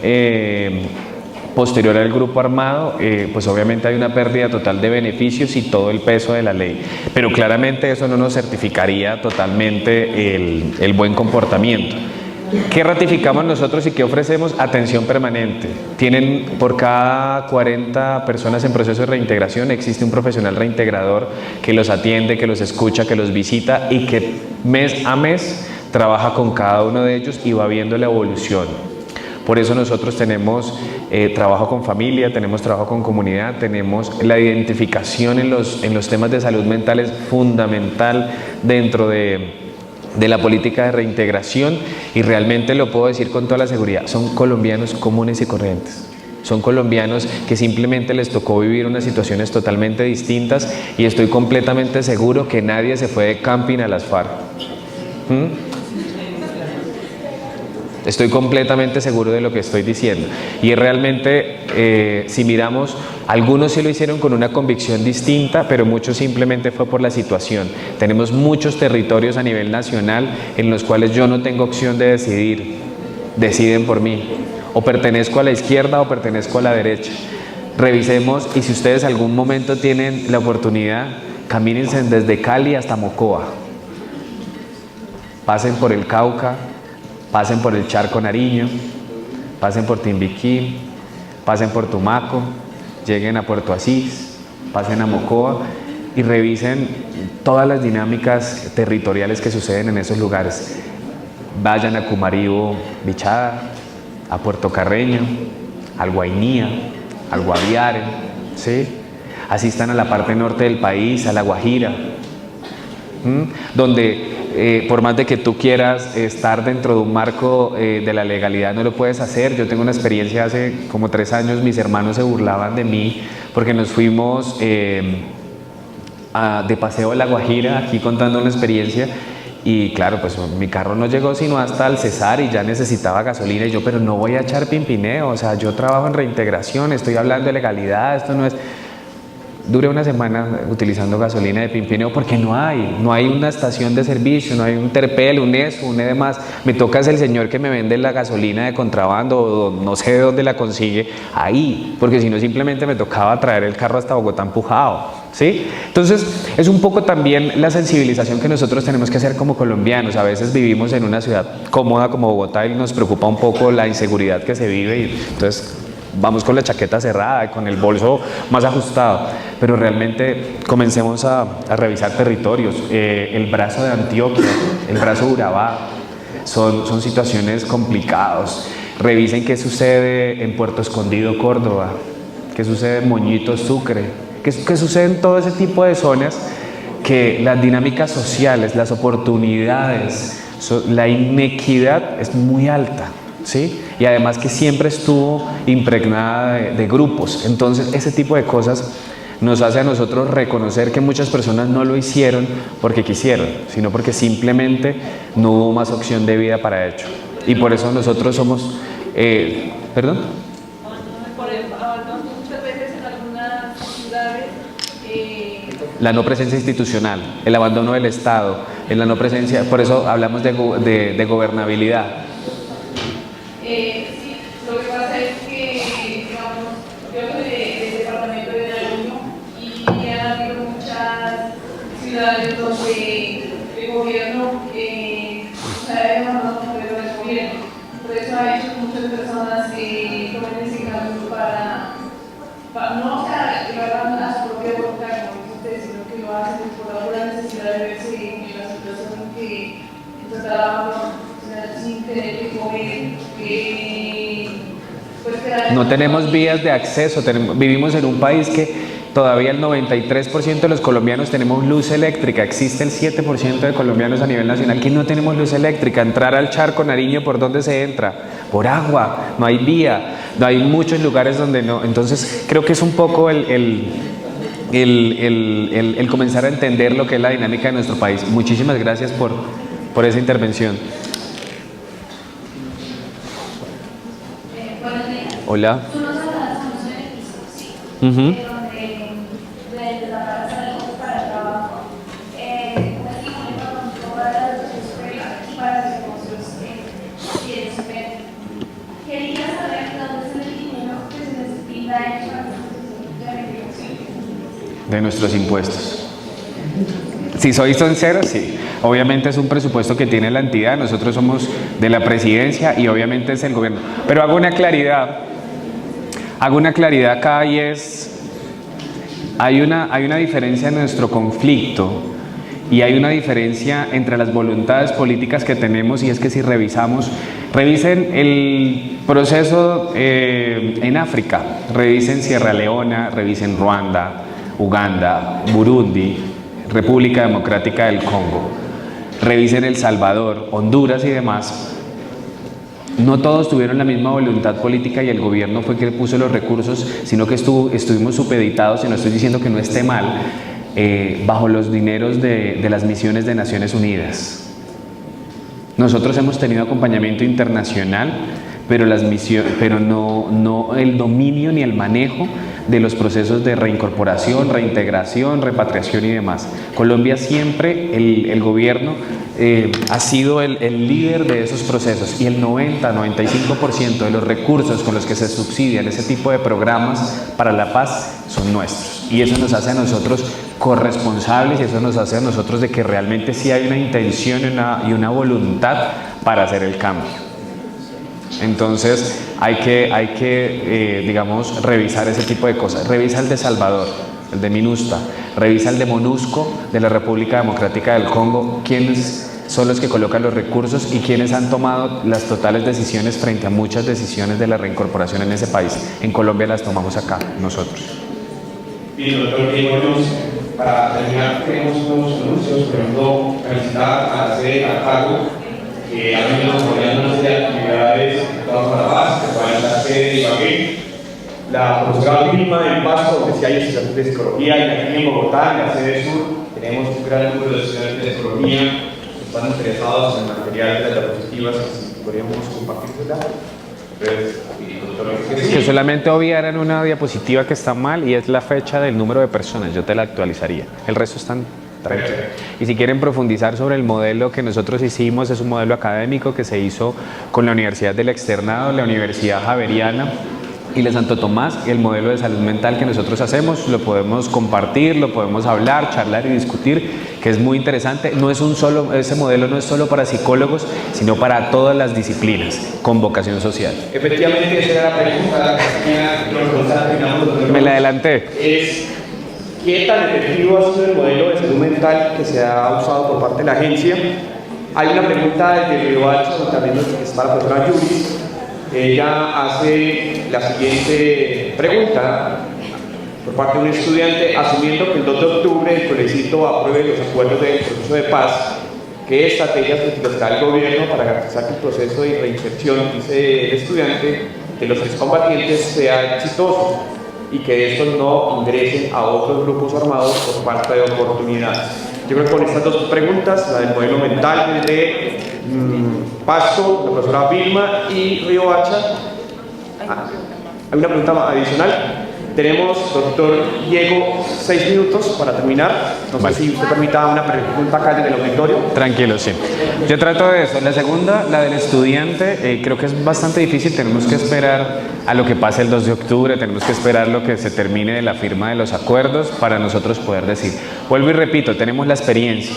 posterior al grupo armado, pues obviamente hay una pérdida total de beneficios y todo el peso de la ley. Pero claramente eso no nos certificaría totalmente el buen comportamiento. ¿Qué ratificamos nosotros y qué ofrecemos? Atención permanente. Tienen por cada 40 personas en proceso de reintegración, existe un profesional reintegrador que los atiende, que los escucha, que los visita y que mes a mes trabaja con cada uno de ellos y va viendo la evolución. Por eso nosotros tenemos trabajo con familia, tenemos trabajo con comunidad, tenemos la identificación en los temas de salud mental, es fundamental dentro de la política de reintegración, y realmente lo puedo decir con toda la seguridad, son colombianos comunes y corrientes. Son colombianos que simplemente les tocó vivir unas situaciones totalmente distintas, y estoy completamente seguro que nadie se fue de camping a las FARC. Estoy completamente seguro de lo que estoy diciendo. Y realmente, si miramos, algunos sí lo hicieron con una convicción distinta, pero muchos simplemente fue por la situación. Tenemos muchos territorios a nivel nacional en los cuales yo no tengo opción de decidir. Deciden por mí. O pertenezco a la izquierda o pertenezco a la derecha. Revisemos, y si ustedes algún momento tienen la oportunidad, camínense desde Cali hasta Mocoa. Pasen por el Cauca, pasen por el Charco Nariño, pasen por Timbiquí, pasen por Tumaco, lleguen a Puerto Asís, pasen a Mocoa y revisen todas las dinámicas territoriales que suceden en esos lugares. Vayan a Cumaribo, Bichada, a Puerto Carreño, al Guainía, al Guaviare, ¿sí? Asistan a la parte norte del país, a La Guajira, donde por más de que tú quieras estar dentro de un marco de la legalidad, no lo puedes hacer. Yo tengo una experiencia hace como 3 años, mis hermanos se burlaban de mí porque nos fuimos de paseo a La Guajira, aquí contando una experiencia, y claro, pues mi carro no llegó sino hasta el Cesar y ya necesitaba gasolina, y yo, pero no voy a echar pimpineo, o sea, yo trabajo en reintegración, estoy hablando de legalidad, esto no es... Duré una semana utilizando gasolina de Pimpineo porque no hay una estación de servicio, no hay un Terpel, un ESO, un demás. Me toca es el señor que me vende la gasolina de contrabando, o no sé de dónde la consigue, ahí, porque si no simplemente me tocaba traer el carro hasta Bogotá empujado, ¿sí? Entonces es un poco también la sensibilización que nosotros tenemos que hacer como colombianos. A veces vivimos en una ciudad cómoda como Bogotá y nos preocupa un poco la inseguridad que se vive, y entonces vamos con la chaqueta cerrada, con el bolso más ajustado, pero realmente comencemos a revisar territorios. El brazo de Antioquia, el brazo de Urabá, son situaciones complicadas. Revisen qué sucede en Puerto Escondido, Córdoba, qué sucede en Moñitos, Sucre, qué sucede en todo ese tipo de zonas, que las dinámicas sociales, las oportunidades, la inequidad es muy alta, ¿sí? Y además que siempre estuvo impregnada de grupos. Entonces ese tipo de cosas nos hace a nosotros reconocer que muchas personas no lo hicieron porque quisieron, sino porque simplemente no hubo más opción de vida para ello. Y por eso nosotros somos... ¿Perdón? Por el abandono muchas veces en algunas ciudades. La no presencia institucional, el abandono del Estado, en la no presencia, por eso hablamos de gobernabilidad. Sí, lo que pasa es que, digamos, creo que del departamento de Nariño, y han habido muchas ciudades donde el gobierno se ha demandado un modelo de gobierno. Por eso ha hecho que muchas personas tomen ese cambio para no que lo hagan a su propia voluntad, como dice usted, sino que lo hacen por la necesidad de verse en la situación en que está trabajando, sin tener que comer, no tenemos vías de acceso, vivimos en un país que todavía el 93% de los colombianos tenemos luz eléctrica, existe el 7% de colombianos a nivel nacional que no tenemos luz eléctrica. Entrar al Charco Nariño, ¿por dónde se entra? Por agua, no hay vía, no hay muchos lugares donde no. Entonces creo que es un poco el comenzar a entender lo que es la dinámica de nuestro país. Muchísimas gracias por esa intervención. Buenos días. Hola. Tú nos hablas de los beneficios, sí. Ujú. De la casa para el trabajo. Aquí muy importante para la educación superior y para los negocios y el superior. Quería saber dónde es el dinero que se necesita para la educación. De nuestros impuestos. Si soy sincero, sí. Obviamente es un presupuesto que tiene la entidad, nosotros somos de la presidencia y obviamente es el gobierno. Pero hago una claridad acá y es, hay una diferencia en nuestro conflicto y hay una diferencia entre las voluntades políticas que tenemos, y es que si revisen el proceso en África, revisen Sierra Leona, revisen Ruanda, Uganda, Burundi, República Democrática del Congo, revisen El Salvador, Honduras y demás. No todos tuvieron la misma voluntad política y el gobierno fue quien puso los recursos, sino que estuvimos supeditados, y no estoy diciendo que no esté mal, bajo los dineros de las misiones de Naciones Unidas. Nosotros hemos tenido acompañamiento internacional, pero no el dominio ni el manejo de los procesos de reincorporación, reintegración, repatriación y demás. Colombia siempre, el gobierno ha sido el líder de esos procesos, y el 90-95% de los recursos con los que se subsidian ese tipo de programas para la paz son nuestros, y eso nos hace a nosotros corresponsables, y eso nos hace a nosotros de que realmente sí hay una intención y una voluntad para hacer el cambio. Entonces hay que digamos, revisar ese tipo de cosas. Revisa el de Salvador, el de MINUSTA, revisa el de MONUSCO de la República Democrática del Congo, quiénes son los que colocan los recursos y quiénes han tomado las totales decisiones frente a muchas decisiones de la reincorporación en ese país. En Colombia las tomamos acá, nosotros. Bien, doctor Diego Luz, para terminar tenemos unos anuncios. Por ejemplo, felicitar a la sede de Cartago, que ha venido desarrollando una serie de actividades para la paz, que va en la sede de Ibagué. La profesora Vilma del Pasto, donde sí hay estudiantes de psicología, y aquí en Bogotá, en la sede sur, tenemos un gran número de estudiantes de psicología que están interesados en material de las diapositivas, que podríamos compartirla. Que solamente obviaran una diapositiva que está mal, y es la fecha del número de personas, yo te la actualizaría. El resto están tranquilos. Y si quieren profundizar sobre el modelo que nosotros hicimos, es un modelo académico que se hizo con la Universidad del Externado, la Universidad Javeriana y la Santo Tomás, y el modelo de salud mental que nosotros hacemos, lo podemos compartir, lo podemos hablar, charlar y discutir, que es muy interesante. Ese modelo no es solo para psicólogos, sino para todas las disciplinas con vocación social. Efectivamente, esa era la pregunta Me la adelanté. Es, ¿qué tan efectivo ha sido el modelo de salud mental que se ha usado por parte de la agencia? Hay una pregunta de Río Alto, también está la profesora Yuris. Ella hace la siguiente pregunta por parte de un estudiante: asumiendo que el 2 de octubre el Colecito apruebe los acuerdos del proceso de paz, ¿qué estrategias utilizará el gobierno para garantizar que el proceso de reinserción, dice el estudiante, de los excombatientes sea exitoso y que estos no ingresen a otros grupos armados por falta de oportunidades? Yo creo que con estas dos preguntas, la del modelo mental de Pasto, la profesora Vilma y Río Hacha, hay una pregunta adicional. Tenemos, doctor Diego, 6 minutos para terminar. No sé si usted permita una pregunta acá en el auditorio. Tranquilo, sí. Yo trato de eso. La segunda, la del estudiante, creo que es bastante difícil. Tenemos que esperar a lo que pase el 2 de octubre, tenemos que esperar lo que se termine de la firma de los acuerdos para nosotros poder decir. Vuelvo y repito, tenemos la experiencia,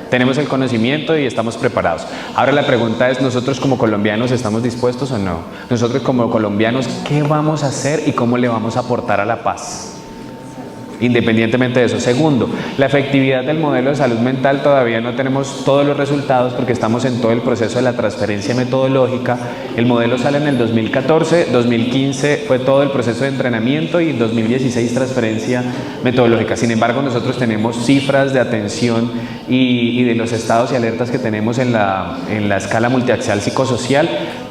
tenemos el conocimiento y estamos preparados. Ahora la pregunta es, ¿nosotros como colombianos estamos dispuestos o no? Nosotros como colombianos, ¿qué vamos a hacer y cómo le vamos a aportar a la paz? Independientemente de eso. Segundo, la efectividad del modelo de salud mental, todavía no tenemos todos los resultados porque estamos en todo el proceso de la transferencia metodológica. El modelo sale en el 2014, 2015 fue todo el proceso de entrenamiento y en 2016 transferencia metodológica. Sin embargo, nosotros tenemos cifras de atención y de los estados y alertas que tenemos en la escala multiaxial psicosocial,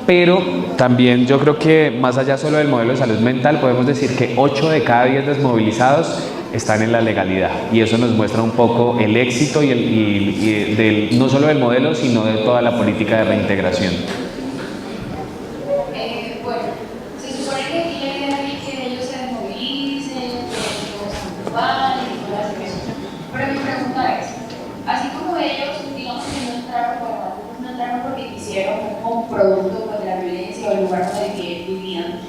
pero también yo creo que más allá solo del modelo de salud mental, podemos decir que 8 de cada 10 desmovilizados están en la legalidad, y eso nos muestra un poco el éxito no solo del modelo, sino de toda la política de reintegración. Bueno, se supone que aquí la idea es que ellos se desmovilicen, que todos se van y todas las cosas. Pero mi pregunta es, así como ellos, digamos que no entraron porque quisieron un producto pues, de la violencia o el lugar donde vivían,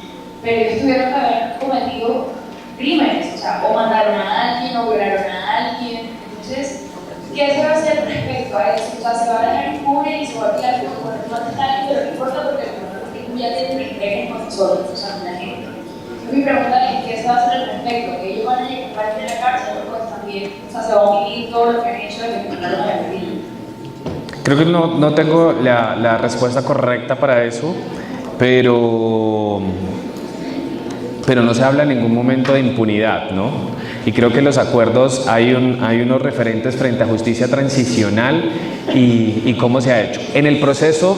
pero ellos tuvieron que haber cometido crímenes, o sea, o mataron a alguien, o violaron a alguien. Entonces, ¿qué se va a hacer respecto a eso? O sea, se va a dejar impune y se va a tirar por el tema de alguien, pero no importa porque ya tienen respeto con nosotros, o sea, con la gente. Entonces, mi pregunta es, ¿qué se va a hacer al respecto? ¿Que ellos van a llegar a la cárcel o pues también, o sea, se va a omitir todo lo que han hecho desde que entraron a la guerrilla? Creo que no tengo la respuesta correcta para eso, pero no se habla en ningún momento de impunidad, ¿no? Y creo que en los acuerdos hay unos referentes frente a justicia transicional y cómo se ha hecho. En el proceso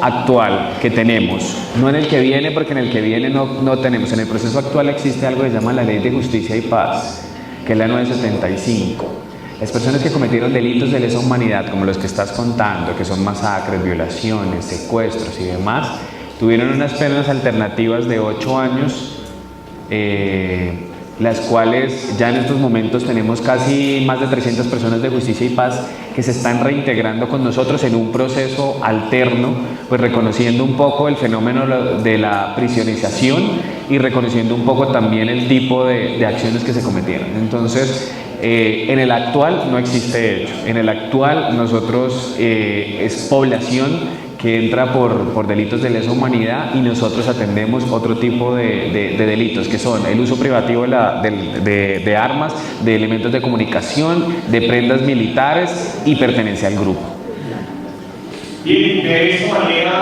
actual que tenemos, no en el que viene, porque en el que viene no tenemos, en el proceso actual existe algo que se llama la Ley de Justicia y Paz, que es la 975. Las personas que cometieron delitos de lesa humanidad, como los que estás contando, que son masacres, violaciones, secuestros y demás, tuvieron unas penas alternativas de 8 años, las cuales ya en estos momentos tenemos casi más de 300 personas de justicia y paz que se están reintegrando con nosotros en un proceso alterno, pues reconociendo un poco el fenómeno de la prisionización y reconociendo un poco también el tipo de acciones que se cometieron. Entonces, en el actual no existe hecho. En el actual nosotros es población que entra por delitos de lesa humanidad y nosotros atendemos otro tipo de delitos, que son el uso privativo de armas, de elementos de comunicación, de prendas militares y pertenencia al grupo. Bien, de esta manera